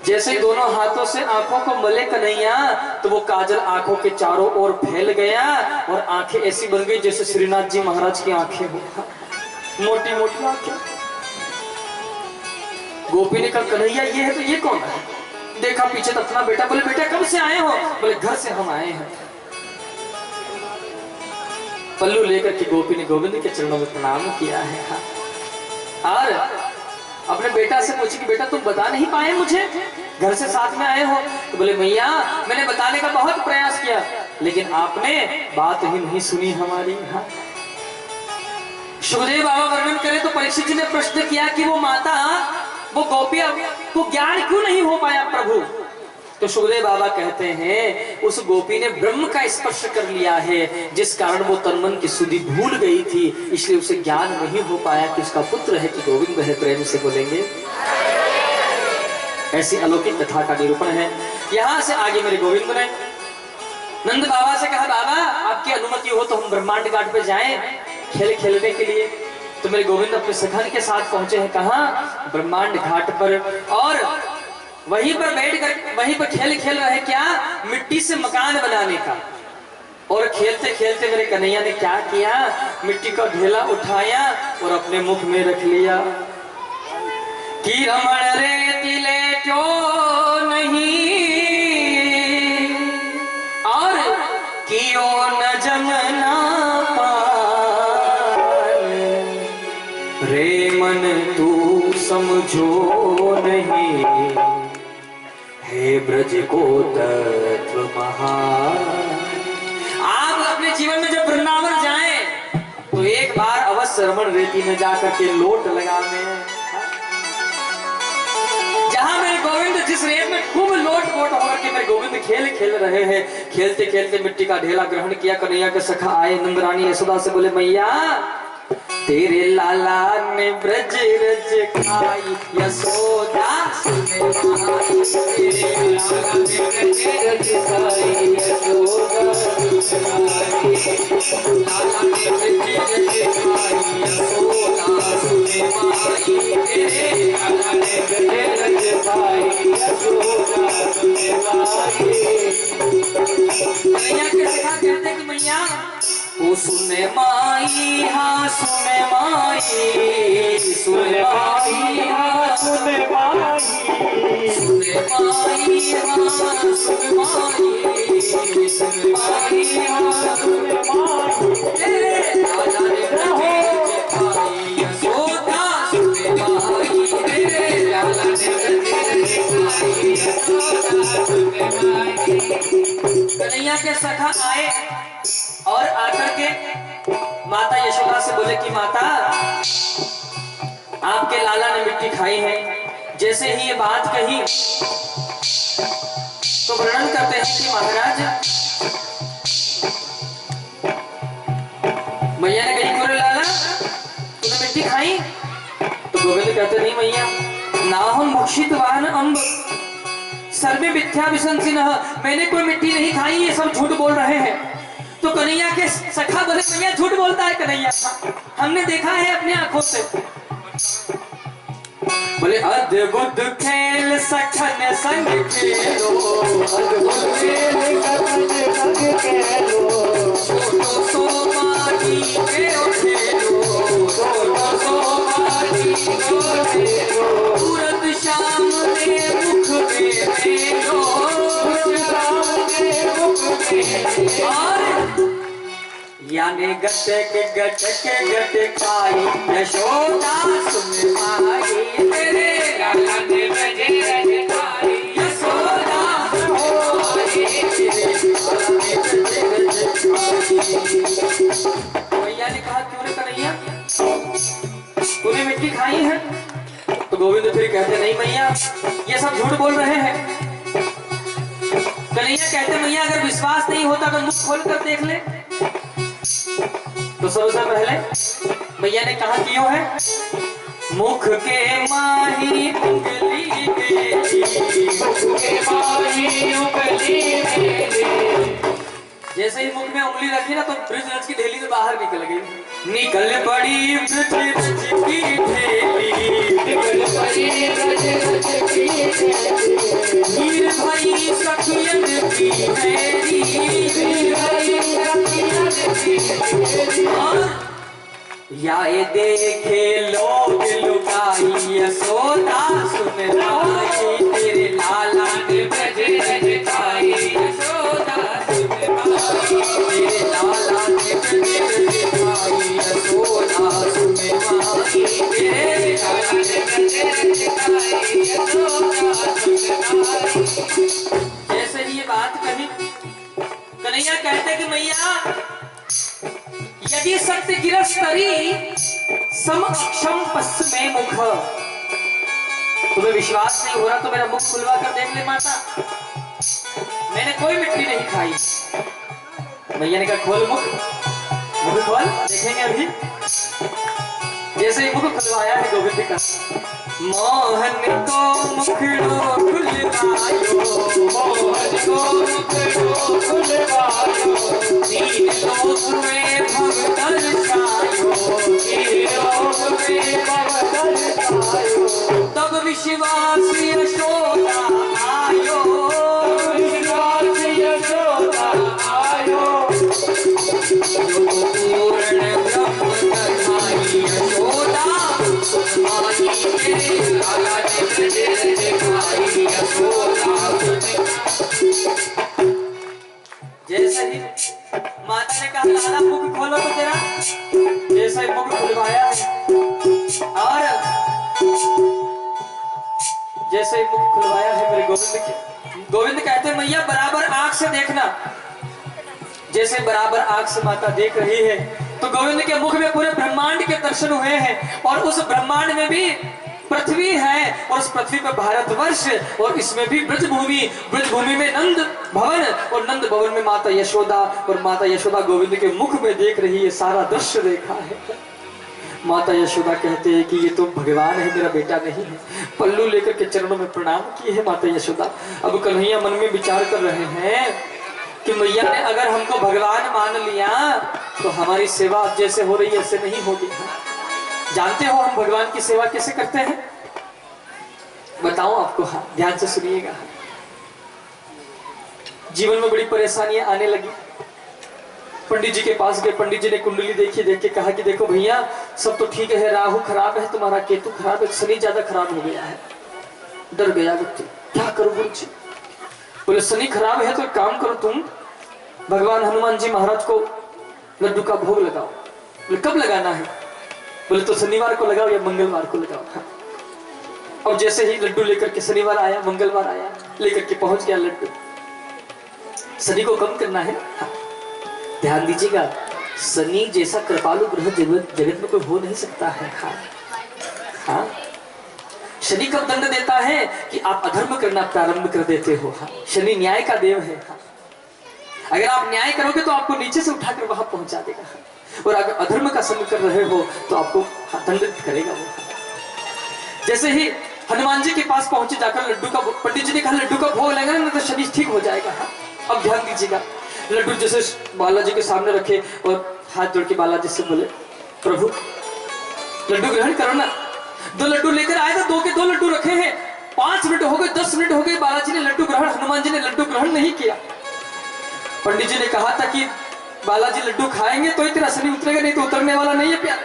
जैसे दोनों हाथों से आंखों को मले कन्हैया, तो वो काजल आंखों के चारों ओर फैल गया और आंखें ऐसी बन गई जैसे श्रीनाथ जी महाराज की आंखें हो, मोटी मोटी आंखें। गोपी ने कहा कन्हैया ये है तो ये कौन है? देखा पीछे तो अपना बेटा। बोले बेटा कब से आए हो? बोले घर से हम आए हैं। पल्लू लेकर के गोपी ने गोविंद के चरणों में प्रणाम किया है और अपने बेटा से पूछी कि बेटा तुम बता नहीं पाए मुझे, घर से साथ में आए हो? तो बोले मैया मैंने बताने का बहुत प्रयास किया, लेकिन आपने बात ही नहीं सुनी हमारी। सुखदेव बाबा वर्णन करें तो परीक्षित जी ने प्रश्न किया कि वो माता वो गोपियां को ज्ञान क्यों नहीं हो पाया प्रभु? तो सुखदेव बाबा कहते हैं उस गोपी ने ब्रह्म का स्पर्श कर लिया है, जिस कारण वो तन-मन की सुधि भूल गई थी, इसलिए उसे ज्ञान नहीं हो पाया कि उसका पुत्र है कि गोविंद है। प्रेम से बोलेंगे। ऐसी अलौकिक कथा का निरूपण है। यहां से आगे मेरे गोविंद ने नंद बाबा से कहा बाबा आपकी अनुमति हो तो हम ब्रह्मांड घाट पे जाएं खेल खेलने के लिए। तो मेरे गोविंद अपने सखन के साथ पहुंचे हैं कहाँ? ब्रह्मांड घाट पर। और वहीं पर बैठ कर वहीं पर खेल खेल रहे, क्या? मिट्टी से मकान बनाने का। और खेलते खेलते मेरे कन्हैया ने क्या किया, मिट्टी का ढेला उठाया और अपने मुख में रख लिया कि रमण रे तिले क्यों नहीं और कियो न जमना पार, रे मन तू समझो नहीं, हे ब्रज को तत्व महान। आप अपने जीवन में जब वृंदावन जाएं तो एक बार अवश्य रमण रेती में जाकर के लोट लगाने, जहां मेरे गोविंद जिस रेत में खूब लोट पोट होकर के मेरे गोविंद खेल रहे हैं। खेलते खेलते मिट्टी का ढेला ग्रहण किया। कन्हैया के सखा आए, नंद रानी यशोदा से बोले मैया तेरे लाला ने ब्रज रज खाई, यशोदा सुने माई, तेरे लाला ने ब्रज रज खाई, यशोदा सुने माई, लाला ने ब्रज रज खाई, यशोदा सुने माई, तेरे लाला ने ब्रज रज खाई, यशोदा सुने माई। कन्हैया के सखा कहते कि मैया ओ सुने माई, हाँ सुने माई, सुने माई, हाँ सुने माई, सुने माई, हाँ सुने माई, सुने माई, हाँ सुने माई, तेरे लाला ने ब्रज खाई, यशोदा सुने माई, तेरे लाला ने ब्रज खाई, यशोदा सुने माई। कन्हैया के सखा आए और आकर के माता यशोदा से बोले कि माता आपके लाला ने मिट्टी खाई है। जैसे ही ये बात कही तो वर्णन करते हैं कि महाराज मैया ने कही क्यों लाला तूने मिट्टी खाई? तो गोविंद कहते नहीं मैया, ना हम मुक्षित वाहन अम्ब सर्वे मिथ्या विसंसिनः, मैंने कोई मिट्टी नहीं खाई, ये सब झूठ बोल रहे हैं। तो कन्हैया के सखा बोले मैया झूठ बोलता है कन्हैया, हमने देखा है अपने आंखों से। बोले अद्भुत खेल सखन संग खेलो, अद्भुत खेल सखन संग खेलो, सोतो सो माटी खेलो खेलो, सोतो सो माटी खेलो, सूरत शाम के मुख में खेलो, शाम के मुख में और यानी गटक गटक गटकाई, यशोदा सुन माई, तेरे लाला ने ब्रज रज खाई, यशोदा सुन माई, तेरे लाला ने ब्रज रज खाई। मैया ने कहा क्यों रे कन्हैया तूने मिट्टी खाई है? तो गोविंद फिर कहते नहीं मैया ये सब झूठ बोल रहे हैं। कन्हैया कहते मैया अगर विश्वास नहीं होता तो मुख खोल कर देख ले। तो सबसे पहले मैया ने कहा क्यों है, मुख के माही उंगली मेरी, मुख के माही उंगली मेरी, जैसे ही मुख में उंगली रखी ना तो ब्रज रज की ढेली से बाहर निकल गई। निकल पड़ी ब्रज रज की ढेली, निकल पड़ी ब्रज रज की ढेली, वीर भाई सखियन की मेरी, वीर भाई सखियन की मेरी, या ये देखे लोग लुकाई, यशोदा सुन माई, तेरे लाला ने ब्रज रज खाई, यशोदा सुन माई, तेरे लाला ने ब्रज रज खाई, यशोदा सुन माई, तेरे लाला ने ब्रज रज खाई, यशोदा सुन माई। जैसे ही ये बात कही कन्हैया कहते कि मैया यदि सत्य गिरस्तरी सम अक्षम पश्चिमे मुख, तुम्हें विश्वास नहीं हो रहा तो मेरा मुख खुलवा कर देख ले माता, मैंने कोई मिट्टी नहीं खाई। मैया ने कहा खोल मुख, मुख खोल देखेंगे अभी। जैसे ही मुख खुलवाया है गोविंद का, मोहन को मुखड़ो खुलवायो, मोहन को मुखड़ो खुलवायो, तीन लोक में भव दर्शायो, तीन लोक में भव दर्शायो, तब विश्वास यशोदा आयो, विश्वास यशोदा आयो, जैसे मुख खुलवाया है और जैसे मुख खुलवाया है मेरे गोविंद के, गोविंद कहते हैं मैया बराबर आंख से देखना। जैसे बराबर आंख से माता देख रही है तो गोविंद के मुख में पूरे ब्रह्मांड के दर्शन हुए हैं और उस ब्रह्मांड में भी पृथ्वी है और उस पृथ्वी पर भारतवर्ष और इसमें भी ब्रजभूमि, ब्रजभूमि में नंद भवन और नंद भवन में माता यशोदा और माता यशोदा गोविंद के मुख में देख रही है, सारा दृश्य देखा है। माता यशोदा कहते हैं कि ये तो भगवान है, मेरा बेटा नहीं है। पल्लू लेकर के चरणों में प्रणाम किए है माता यशोदा। अब कन्हैया मन में विचार कर रहे हैं कि मैया ने अगर हमको भगवान मान लिया तो हमारी सेवा जैसे हो रही है ऐसे नहीं होगी। जानते हो हम भगवान की सेवा कैसे करते हैं, बताओ आपको। हाँ, ध्यान से सुनिएगा। जीवन में बड़ी परेशानियां आने लगी, पंडित जी के पास गए। पंडित जी ने कुंडली देखी, देख के कहा कि देखो भैया सब तो ठीक है, राहु खराब है तुम्हारा, केतु खराब है, शनि ज्यादा खराब हो गया है। डर गया व्यक्ति, क्या करूं गुरु जी? बोले शनि खराब है तो एक काम करो, तुम भगवान हनुमान जी महाराज को लड्डू का भोग लगाओ। बोले कब लगाना है? बोले तो शनिवार को लगाओ या मंगलवार को लगाओ। हाँ। और जैसे ही लड्डू लेकर के शनिवार आया, मंगलवार आया, लेकर के पहुंच गया लड्डू। शनि को कम करना है। हाँ। ध्यान दीजिएगा, शनि जैसा कृपालु ग्रह जगत में कोई हो नहीं सकता है। हाँ। हाँ। शनि कब दंड देता है कि आप अधर्म करना प्रारंभ कर देते हो। हाँ। शनि न्याय का देव है। हाँ। अगर आप न्याय करोगे तो आपको नीचे से उठाकर वहां पहुंचा देगा। हाँ। और अगर अधर्म का संग कर रहे हो तो आपको दंडित करेगा वो। जैसे ही हनुमान जी के पास पहुंचे, जाकर लड्डू का, पंडित जी ने कहा लड्डू का भोग लगेगा ना तो शनि ठीक हो जाएगा। हाँ। अब ध्यान दीजिएगा, लड्डू जैसे बालाजी के सामने रखे और हाथ जोड़ के बालाजी से बोले प्रभु लड्डू ग्रहण करो ना। 2 लड्डू लेकर आए थे, 2 के 2 लड्डू रखे हैं। 5 मिनट हो गए, 10 मिनट हो गए, बालाजी ने लड्डू ग्रहण, हनुमान जी ने लड्डू ग्रहण नहीं किया। पंडित जी ने कहा था कि बालाजी लड्डू खाएंगे तो ही तेरा शनि उतरेगा, नहीं तो उतरने वाला नहीं है प्यार,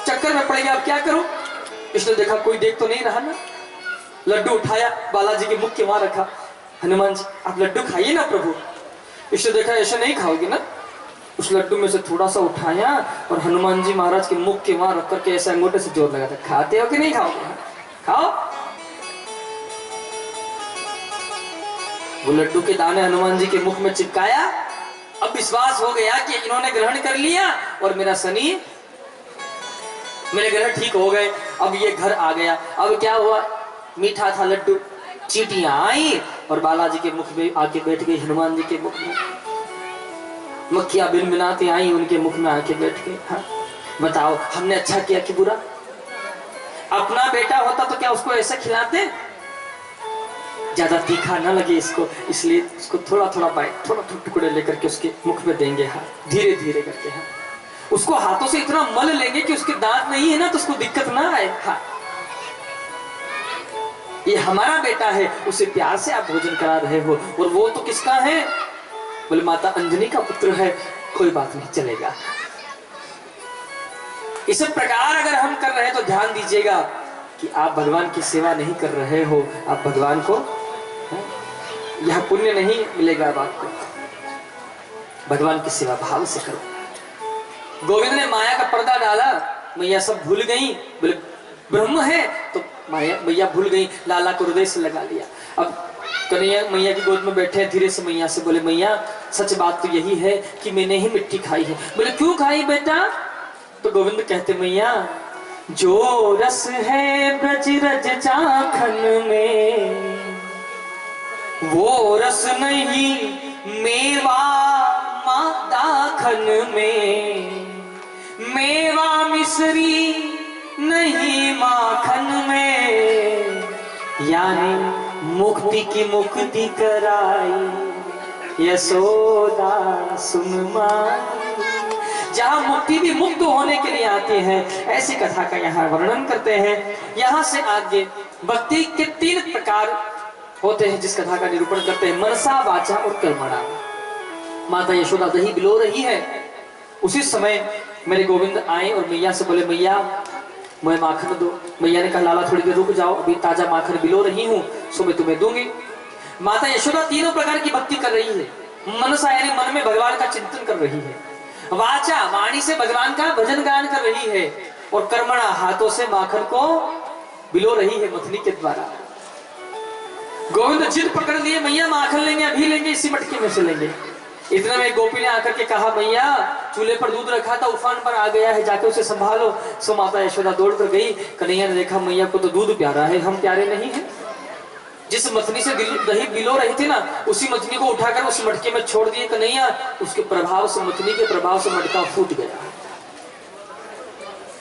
चक्कर में पड़ेगा। अब क्या करो? इसने देखा कोई देख तो नहीं रहा ना, लड्डू उठाया, बालाजी के मुख के वहां रखा। हनुमान जी आप लड्डू खाइए ना प्रभु। इसने देखा ऐसा नहीं खाओगे ना, उस लड्डू में से थोड़ा सा उठाया और हनुमान जी महाराज के मुख के वहां रख करके ऐसा अंगूठे से जोर लगा था, खाते हो कि नहीं खाओगे? खाओ। वो लड्डू के दाने हनुमान जी के मुख में चिपकाया। अब विश्वास हो गया कि इन्होंने ग्रहण कर लिया और मेरा शनि, मेरे ग्रह ठीक हो गए। अब ये घर आ गया। अब क्या हुआ, मीठा था लड्डू, चींटियां आई और बालाजी के मुख में आके बैठ गई, हनुमान जी के मुख में। मक्खियां बिनबिनाती आई, उनके मुख में आके बैठ गई। हाँ। बताओ हमने अच्छा किया कि बुरा? अपना बेटा होता तो क्या उसको ऐसा खिलाते? ज्यादा तीखा ना लगे इसको, इसलिए उसको थोड़ा थोड़ा बाइट, थोड़ा थोड़ा टुकड़े लेकर के उसके मुख में देंगे। हाँ। धीरे धीरे करके। हाँ। उसको हाथों से इतना मल लेंगे कि उसके दांत नहीं है ना तो उसको दिक्कत ना आए। हाँ। ये हमारा बेटा है, उसे प्यार से आप भोजन करा रहे हो। और वो तो किसका है? बोले माता अंजनी का पुत्र है, कोई बात नहीं चलेगा। इस प्रकार अगर हम कर रहे हैं तो ध्यान दीजिएगा कि आप भगवान की सेवा नहीं कर रहे हो, आप भगवान को, यह पुण्य नहीं मिलेगा। अब आपको भगवान की सेवा भाव से करो। गोविंद ने माया का पर्दा डाला, मैया सब भूल गई। बोले ब्रह्म है तो मैया भूल गई, लाला को हृदय से लगा लिया। अब कन्हैया मैया की गोद में बैठे, धीरे से मैया से बोले मैया सच बात तो यही है कि मैंने ही मिट्टी खाई है। बोले क्यों खाई बेटा? तो गोविंद कहते मैया जो रस है ब्रज रज चाखन में वो रस नहीं मेवा दाखन में, मेवा मिश्री नहीं माखन में, यानी मुक्ति की मुक्ति कराई यशोदा सुन माई। जहां मुक्ति भी मुक्त होने के लिए आते हैं, ऐसी कथा का यहाँ वर्णन करते हैं। यहाँ से आगे भक्ति के 3 प्रकार होते हैं जिस कथा का निरूपण करते हैं, मनसा, वाचा और कर्मणा। माता यशोदा दही बिलो रही है, उसी समय मेरे गोविंद आए और मैया से बोले मैया मुझे माखन दो। मैया ने कहा लाला थोड़ी देर रुक जाओ, अभी ताजा माखन बिलो रही हूँ, सो मैं तुम्हें दूंगी। माता यशोदा 3 प्रकार की भक्ति कर रही है। मनसा यानी मन में भगवान का चिंतन कर रही है। वाचा वाणी से भगवान का भजन गान कर रही है और कर्मणा हाथों से माखन को बिलो रही है मथनी के द्वारा। गोविंद जिद पकड़ लिए, मैया माखन लेंगे, अभी लेंगे, इसी मटके में से लेंगे। इतना में गोपी ने आकर के कहा, मैया चूल्हे पर दूध रखा था, उफान पर आ गया है, जाके उसे संभालो। सो माता यशोदा दौड़ कर गई। कन्हैया ने देखा मैया को तो दूध प्यारा है, हम प्यारे नहीं है। जिस मथनी से दही बिलो रही थी ना, उसी मथनी को उठाकर उस मटके में छोड़ दिए कन्हैया। उसके प्रभाव से, मथनी के प्रभाव से मटका फूट गया।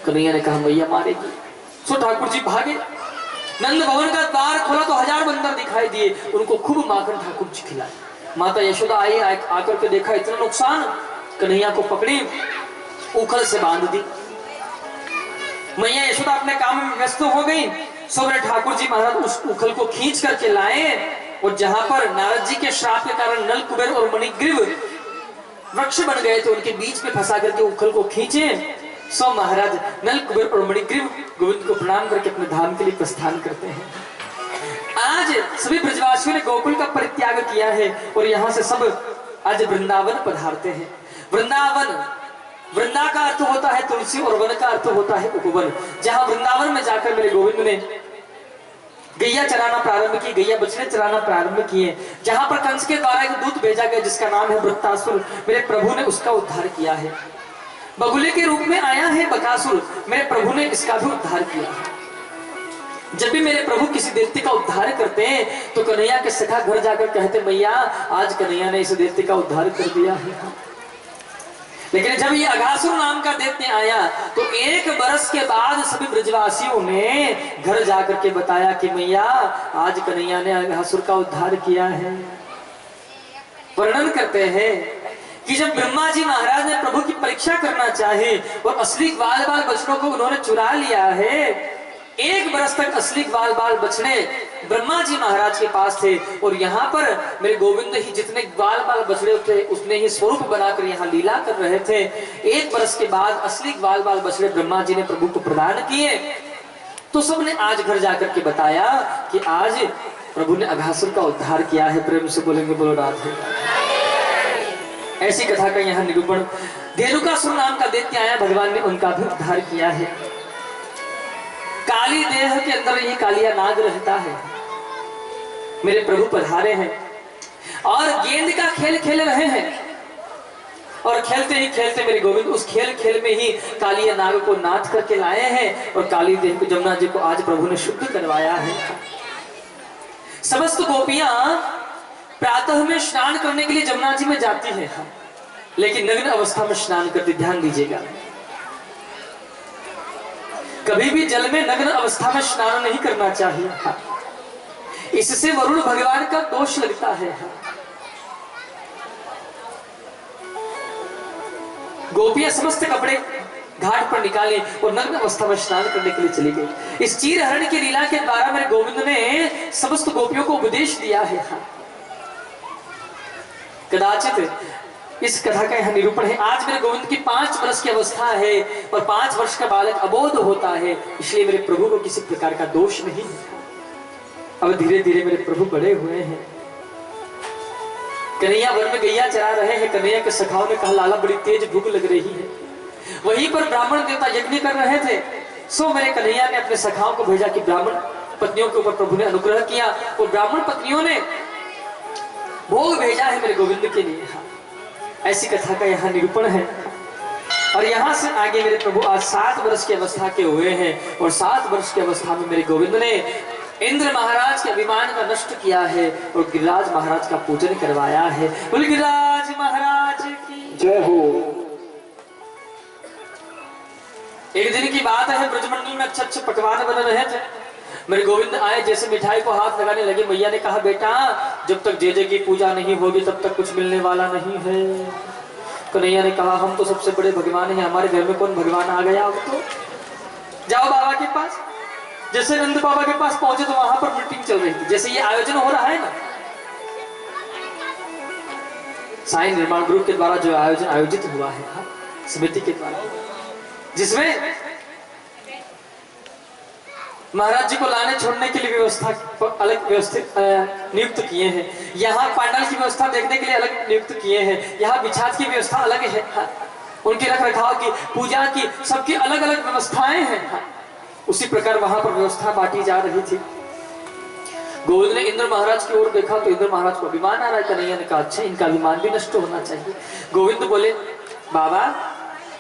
कन्हैया ने कहा मैया मारेगी। सो ठाकुर जी भागे। नंद भवन का द्वार खोला तो 1000 बंदर दिखाई दिए। उनको खूब माखन ठाकुर जी खिलाए। माता यशोदा आई, आकर के देखा इतना नुकसान, कन्हैया को पकड़ी, उखल से बांध दी। मैया यशोदा अपने काम में व्यस्त हो गई। सोबरे ठाकुर जी महाराज उस उखल को खींच करके लाए और जहां पर नारद जी के श्राप के कारण नल कुबेर और मणिग्रीव वृक्ष बन गए थे, उनके बीच में फंसा करके उखल को खींचे। सो महाराज नल कुबेर और मणिग्रीव गोविंद को प्रणाम करके अपने धाम के लिए प्रस्थान करते हैं। आज सभी ब्रजवासियों ने गोकुल का परित्याग किया है और यहाँ से सब आज वृंदावन पधारते हैं। वृंदावन, वृंदा का अर्थ होता है तुलसी और वन का अर्थ होता है उपवन। जहां वृंदावन में जाकर मेरे गोविंद ने गैया चराना प्रारंभ की, गैया बछड़े चराना प्रारंभ किए। जहां पर कंस के द्वारा एक दूत भेजा गया जिसका नाम है वृत्तासुर, मेरे प्रभु ने उसका उद्धार किया है। बगुले के रूप में आया है बकासुर, मेरे प्रभु ने इसका भी उद्धार किया है। जब भी मेरे प्रभु किसी देवती का उद्धार करते हैं तो कन्हैया के सखा घर जाकर कहते मैया आज कन्हैया ने इस देवती का उद्धार कर दिया है। लेकिन जब ये अघासुर नाम का दैत्य आया तो 1 बरस के बाद सभी ब्रजवासियों ने घर जाकर के बताया कि मैया आज कन्हैया ने अघासुर का उद्धार किया है। वर्णन करते हैं कि जब ब्रह्मा जी महाराज ने प्रभु की परीक्षा करना चाहे और असली ग्वाल बाल बछड़ों को उन्होंने चुरा लिया है, 1 बरस तक असली ग्वाल बाल बछड़े ब्रह्मा जी महाराज के पास थे और यहाँ पर मेरे गोविंद ही जितने ग्वाल बाल बछड़े थे उसने ही स्वरूप बनाकर यहाँ लीला कर रहे थे। 1 बरस के बाद असली ग्वाल बाल बछड़े ब्रह्मा जी ने प्रभु को प्रदान किए तो सबने आज घर जाकर के बताया कि आज प्रभु ने अघासुर का उद्धार किया है। प्रेम से बोलेंगे बोलो राधे। ऐसी कथा का यहाँ निरूपण। धेनुकासुर नाम का दैत्य आया, भगवान ने उनका भी उद्धार किया है। काली देह के अंदर ही कालिया नाग रहता है। मेरे प्रभु पधारे हैं और गेंद का खेल खेल रहे हैं और खेलते ही खेलते मेरे गोविंद उस खेल में ही कालिया नाग को नाथ करके लाए हैं और काली देह को जमुना जी को आज प्रभु ने शुद्ध करवाया है। समस्त गोपियां प्रातः में स्नान करने के लिए जमुना जी में जाती हैं, लेकिन नग्न अवस्था में स्नान करती। ध्यान दीजिएगा, कभी भी जल में नग्न अवस्था में स्नान नहीं करना चाहिए, इससे वरुण भगवान का दोष लगता है। गोपियां समस्त कपड़े घाट पर निकाले और नग्न अवस्था में स्नान करने के लिए चली गई। इस चीर हरण की लीला के द्वारा मेरे गोविंद ने समस्त गोपियों को उपदेश दिया है। कदाचित इस कथा का यह निरूपण है। आज मेरे गोविंद की 5 वर्ष की अवस्था है और 5 वर्ष का बालक अबोध होता है, इसलिए मेरे प्रभु को किसी प्रकार का दोष नहीं है। अब धीरे धीरे मेरे प्रभु बड़े हुए हैं। कन्हैया वन में गैया चरा रहे हैं। कन्हैया के सखाओं ने कहा लाला बड़ी तेज भूख लग रही है। वहीं पर ब्राह्मण देवता यज्ञ कर रहे थे। सो मेरे कन्हैया ने अपने सखाओं को भेजा कि ब्राह्मण पत्नियों के ऊपर प्रभु ने अनुग्रह किया और ब्राह्मण पत्नियों ने भोग भेजा है मेरे गोविंद के लिए। ऐसी कथा का यहाँ निरूपण है। और यहाँ से आगे मेरे प्रभु आज 7 वर्ष की अवस्था के हुए हैं और 7 वर्ष की अवस्था में मेरे गोविंद ने इंद्र महाराज के अभिमान का नष्ट किया है और गिरिराज महाराज का पूजन करवाया है। बोल गिरिराज महाराज की जय हो। एक दिन की बात है, ब्रजमंडल में अच्छे पकवान बन रहे थे। मेरे गोविंद आए, जैसे मिठाई को हाथ लगाने लगे, मैया ने कहा बेटा जब तक जे की पूजा नहीं होगी तब तक कुछ मिलने वाला नहीं है। कन्हैया ने कहा हम तो सबसे बड़े भगवान हैं, हमारे घर में कौन भगवान आ गया। अब तो जाओ बाबा के पास। जैसे नंद बाबा के पास पहुंचे तो वहां पर मीटिंग चल रही थी, जैसे ये आयोजन हो रहा है ना साईं निर्माण ग्रुप के द्वारा जो आयोजन आयोजित हुआ है समिति के द्वारा, जिसमें महाराज जी को लाने छोड़ने के लिए व्यवस्था अलग व्यवस्थित नियुक्त किए हैं। यहाँ पांडाल की व्यवस्था देखने के लिए अलग नियुक्त किए हैं। यहाँ बिछात की व्यवस्था अलग है। उनके रख रखाव की, पूजा की, सबकी अलग अलग व्यवस्थाएं हैं। उसी प्रकार वहां पर व्यवस्था बांटी जा रही थी। गोविंद ने इंद्र महाराज की ओर देखा तो इंद्र महाराज को अभिमान आ रहा है। कन्हैया ने कहा अच्छा इनका अभिमान भी नष्ट होना चाहिए। गोविंद बोले बाबा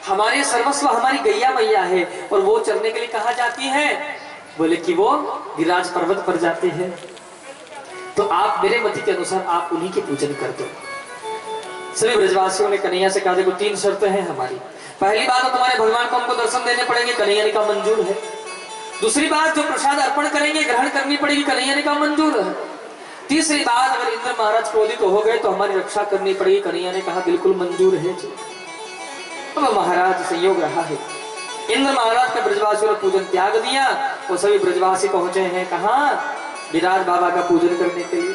हमारे सर्वस्व हमारी गैया मैया है और वो चरने के लिए कहाँ जाती है? बोले कि वो गिरिराज पर्वत पर जाते हैं। तो आप मेरे मति के अनुसार आप उन्हीं के पूजन कर दो। सभी ब्रजवासियों ने कन्हैया से कहा देखो 3 शर्तें हैं हमारी। पहली बात तो तुम्हारे भगवान को हमको दर्शन देने पड़ेंगे, कन्हैया ने कहा मंजूर है। दूसरी बात जो प्रसाद अर्पण करेंगे ग्रहण करनी पड़ेगी, कन्हैया ने कहा मंजूर है। तीसरी बात अगर इंद्र महाराज क्रोधित हो गए तो हमारी रक्षा करनी पड़ेगी, कन्हैया ने कहा बिल्कुल मंजूर है। अब महाराज संयोग रहा है, इंद्र महाराज के ब्रजवासियों ने पूजन त्याग दिया और सभी ब्रजवासी पहुंचे हैं कहाँ? गिरिराज बाबा का पूजन करने के लिए।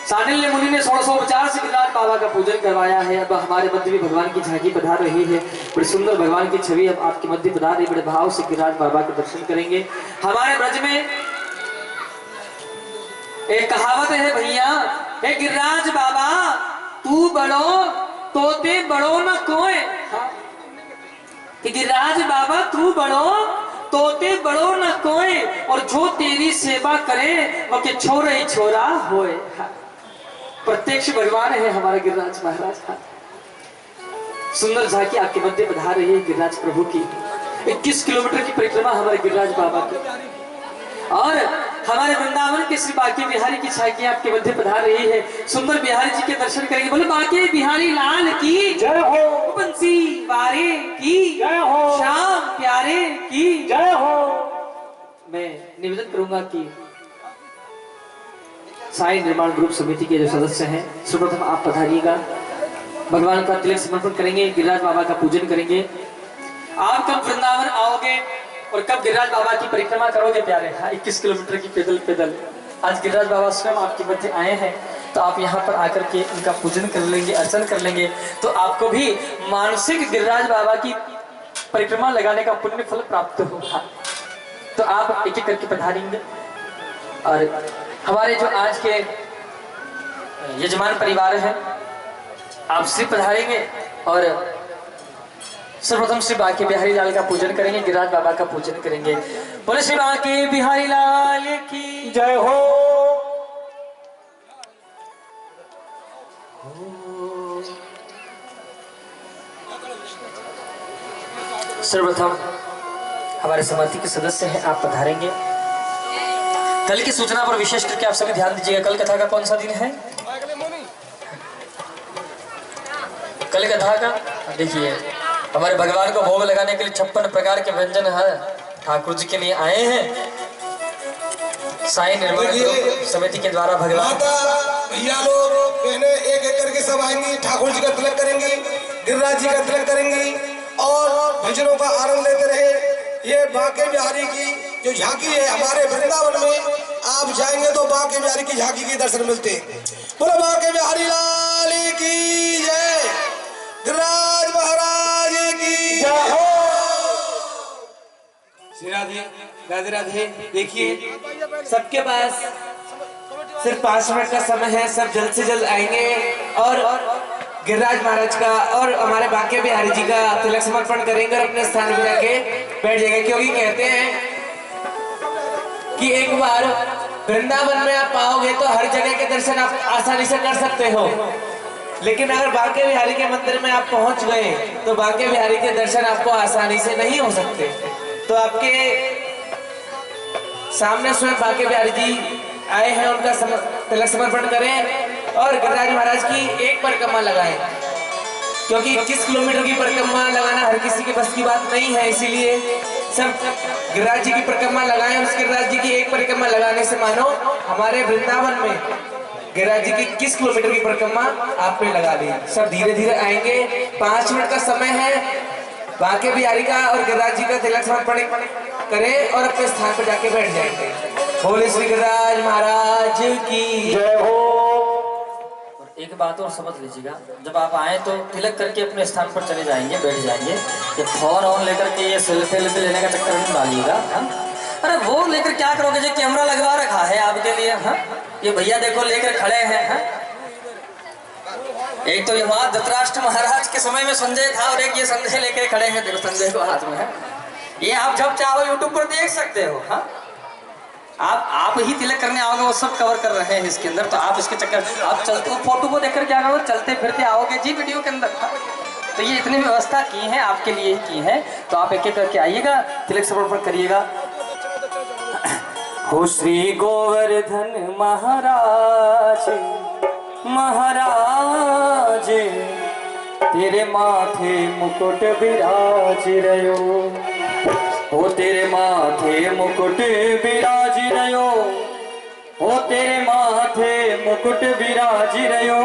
सांडिल्य मुनि ने 1650 से गिरिराज बाबा का पूजन करवाया है। अब हमारे मध्य भी भगवान की झांकी पधार रही है, बड़ी सुंदर भगवान की छवि अब आपके मध्य पधार रही। बड़े भाव से गिरिराज बाबा के दर्शन करेंगे। हमारे ब्रज में एक कहावत है भैया, हे गिरिराज बाबा तू बड़ो तोते बड़ो न कोई। गिरिराज बाबा तू बड़ो तोते बड़ो न कोई और जो तेरी सेवा करे वो के छोरे ही छोरा होए। प्रत्यक्ष भगवान है हमारा गिरिराज महाराज। सुंदर झांकी आपके मध्य पधार रही है गिरिराज प्रभु की। 21 किलोमीटर की परिक्रमा हमारे गिरिराज बाबा की और हमारे वृंदावन के श्री बांके बिहारी की झांकी आपके मध्य पधार रही है। सुंदर बिहारी जी के दर्शन करेंगे। बोले बांके बिहारी लाल की जय हो, बंसी वारे की जय हो, श्याम प्यारे की जय हो। मैं निवेदन करूंगा कि साई निर्माण ग्रुप समिति के जो सदस्य हैं सर्वप्रथम आप पधारिएगा, भगवान का तिलक समर्पण करेंगे, गिरिराज बाबा का पूजन करेंगे। आप कब वृंदावन आओगे और कब गिरिराज बाबा की परिक्रमा करोगे प्यारे? 21 किलोमीटर की पैदल आज गिरिराज बाबा स्वयं आपके मध्य आए हैं तो आप यहाँ पर आकर के उनका पूजन कर लेंगे, अर्चन कर लेंगे तो आपको भी मानसिक गिरिराज बाबा की परिक्रमा लगाने का पुण्य फल प्राप्त होगा। तो आप एक एक करके पधारेंगे और हमारे जो आज के यजमान परिवार है आप श्री पधारेंगे और सर्वप्रथम श्री बांके बिहारी लाल का पूजन करेंगे, गिरिराज बाबा का पूजन करेंगे। बोले श्री बांके बिहारी लाल की जय हो। सर्वप्रथम हमारे समिति के सदस्य हैं आप पधारेंगे। कल की सूचना पर विशेष करके आप सभी ध्यान दीजिएगा। कल कथा का कौन सा दिन है? कल कथा का देखिए हमारे भगवान को भोग लगाने के लिए 56 प्रकार के व्यंजन है ठाकुर जी के लिए आए हैं। साई निर्माण समिति के द्वारा भगवान भैया लोग बहने एक एक करके सब आएंगी, ठाकुर जी का तिलक करेंगी, गिरिराज जी का तिलक करेंगी और भजनों का आनंद लेते रहे। ये बांके बिहारी की जो झांकी है हमारे वृंदावन में आप जाएंगे तो बांके बिहारी की झांकी के दर्शन मिलते हैं। बोलो बांके बिहारी लाल की जय, गिरिराज महाराज की जय हो। श्री राधे राधे राधे। देखिए सबके पास सिर्फ 5 मिनट का समय है, सब जल्द से जल्द आएंगे और गिरिराज महाराज का और हमारे बांके बिहारी जी का तिलक समर्पण करेंगे और अपने स्थान पर जाके बैठ जाएंगे। क्योंकि कहते हैं कि एक बार वृंदावन में आप पाओगे तो हर जगह के दर्शन आप आसानी से कर सकते हो, लेकिन अगर बांके बिहारी के मंदिर में आप पहुंच गए तो बांके बिहारी के दर्शन आपको आसानी से नहीं हो सकते। तो आपके सामने स्वयं बांके बिहारी जी आए हैं, उनका तिलक समर्पण करें और गिरिराज महाराज की एक परिक्रमा लगाएं। क्योंकि 21 किलोमीटर की परिक्रमा लगाना हर किसी के बस की बात नहीं है, इसीलिए सब गिरिराज जी की परिक्रमा लगाएं। और उस गिरिराज जी की एक परिक्रमा लगाने से मानो हमारे वृंदावन में गिरिराज जी की 21 किलोमीटर की परिक्रमा आपने लगा दी। सब धीरे धीरे आएंगे, 5 मिनट का समय है। बांके बिहारी का और गिरिराज जी का तिलक समर्पण करें और अपने स्थान पर जाके बैठ जाएंगे। बोले श्री गिरिराज महाराज की जय हो। एक बात और समझ लीजिएगा, जब आप आए तो तिलक करके अपने स्थान पर चले जाएंगे, बैठ जाएंगे। ये फोन ऑन लेकर के ये सेल्फी लेने का चक्कर नहीं डालिएगा। अरे वो लेकर क्या करोगे? जो कैमरा लगवा रखा है आपके लिए। हाँ ये भैया देखो लेकर खड़े हैं। एक तो यहाँ धृतराष्ट्र महाराज के समय में संजय था और एक ये संजय लेके खड़े हैं, देखो संजय को हाथ में है। ये आप जब चाहो यूट्यूब पर देख सकते हो। हाँ, आप ही तिलक करने आओगे, वो सब कवर कर रहे हैं इसके अंदर, तो आप इसके चक्कर आप चलते हो फोटो को देखकर क्या करो, चलते फिरते आओगे जी वीडियो के अंदर। हाँ? तो ये इतनी व्यवस्था की है आपके लिए ही की है, तो आप एक एक करके आइएगा, तिलक समर्पण करिएगा। हो श्री गोवर्धन महाराज महाराज तेरे माथे मुकुट विराज रयो, ओ तेरे माथे मुकुट विराज रयो, ओ तेरे माथे मुकुट विराज रयो।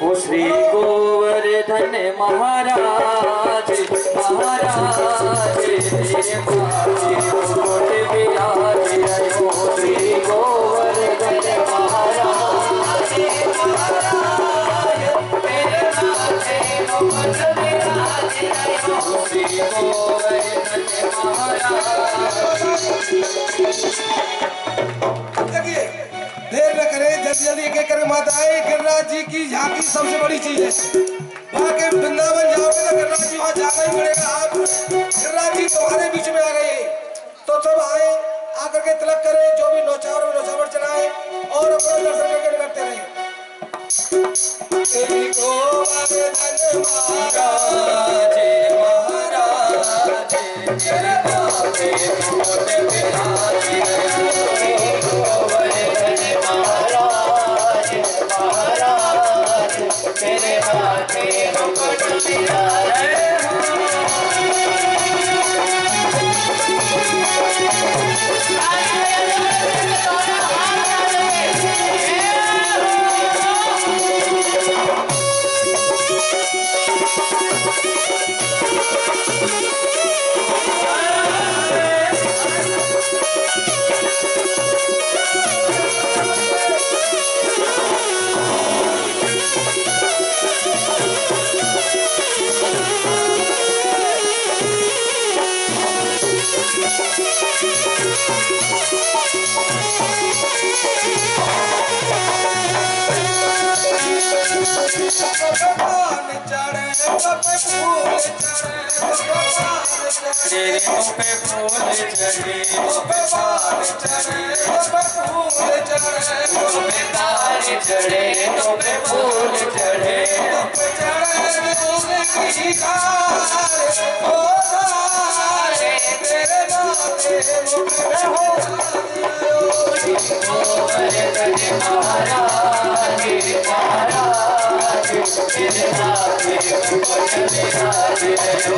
ओ श्री गोवर्धन महाराज महाराज तेरे माथे मुकुट विराज रयो, श्री गोवर्धन महाराज महाराज तेरे माथे मुकुट विराज रयो, श्री गोवर्धन महाराज। देखिए देर न करें, जल्दी जल्दी एक एक करके माताएं, गिरिराज जी की झांकी सबसे बड़ी चीज है। वहाँ के वृंदावन जाओगे तो गिरिराज जी वहाँ जाना ही पड़ेगा। आप गिरिराज जी तुम्हारे बीच में आ गए हैं, तो सब आए, आकर के तिलक करें, जो भी नौचावर नौचावर चलाए और अपना दर्शन करके करते रहे। श्री गोवर्धन महाराज महाराज तेरे माथे मुकुट विराज रयो, गोवर्धन महाराज महाराज तेरे माथे मुकुट विराज रयो। तेरे मुँह पे फूल चढ़े, मुँह पे बाल चढ़े, मुँह पे फूल चढ़े, मुँह पे बाल चढ़े, मुँह पे फूल चढ़े, मुँह पे चढ़े फूल की खारे, ओ सारे तेरे माथे मुकुट विराज रयो, गोवर्धन महाराज महाराज तेरे माथे मुकुट विराज रयो।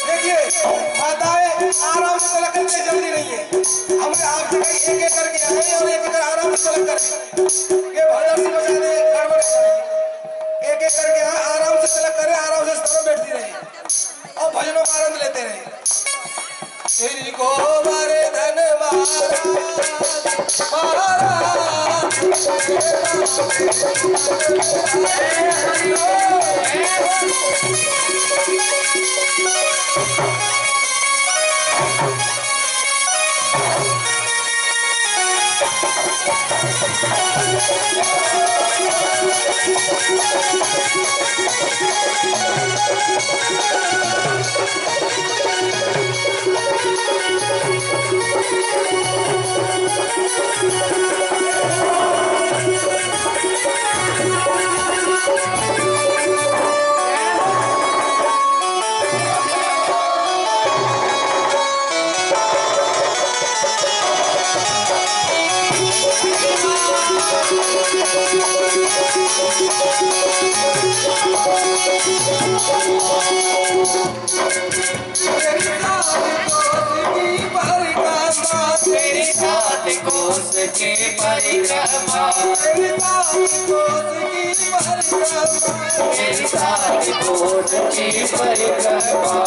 देखिए माताएं आराम से तिलक करके जल्दी नहीं है, हमने आपसे एक एक करके आए और एक एक आराम से तिलक करें, ये भजन से बचा दे गड़बड़ करें। एक एक करके आराम से तिलक करें, आराम से स्थल बैठती रहे और भजनों का आनंद लेते रहे। श्री गोवर्धन महाराज कोस की परिक्रमा, मेरी सारी कोट की परिक्रमा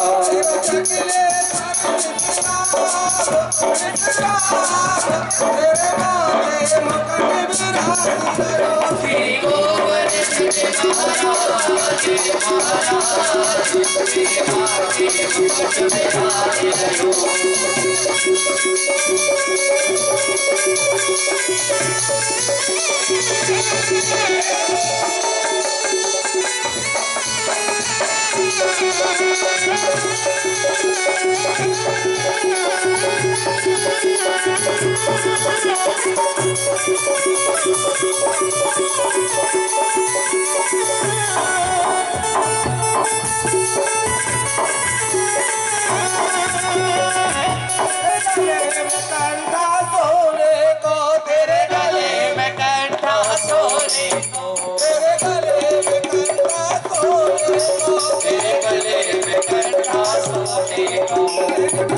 श्री गोवर्धन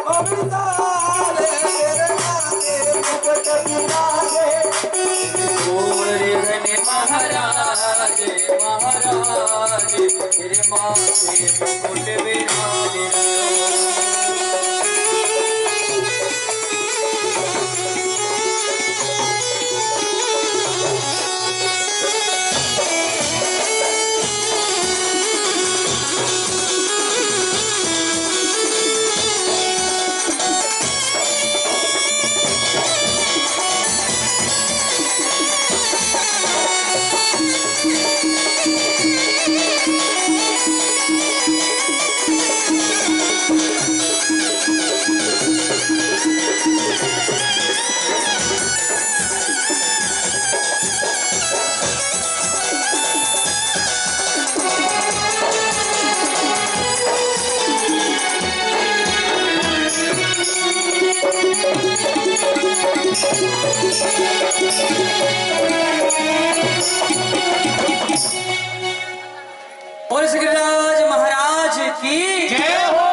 महाराज मेरे माथे मुकुट विराजे रहो महाराज महाराज मेरे माथे मुकुट विराजे और इस गिरिराज महाराज की जय हो।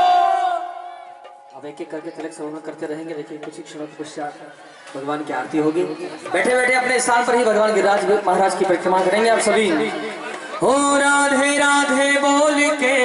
अब एक एक करके तिलक श्रवण करते रहेंगे। देखिए कुछ ही क्षणों के पश्चात भगवान की आरती होगी। बैठे बैठे अपने स्थान पर ही भगवान गिरिराज महाराज की परिक्रमा करेंगे आप सभी। हो राधे राधे बोल के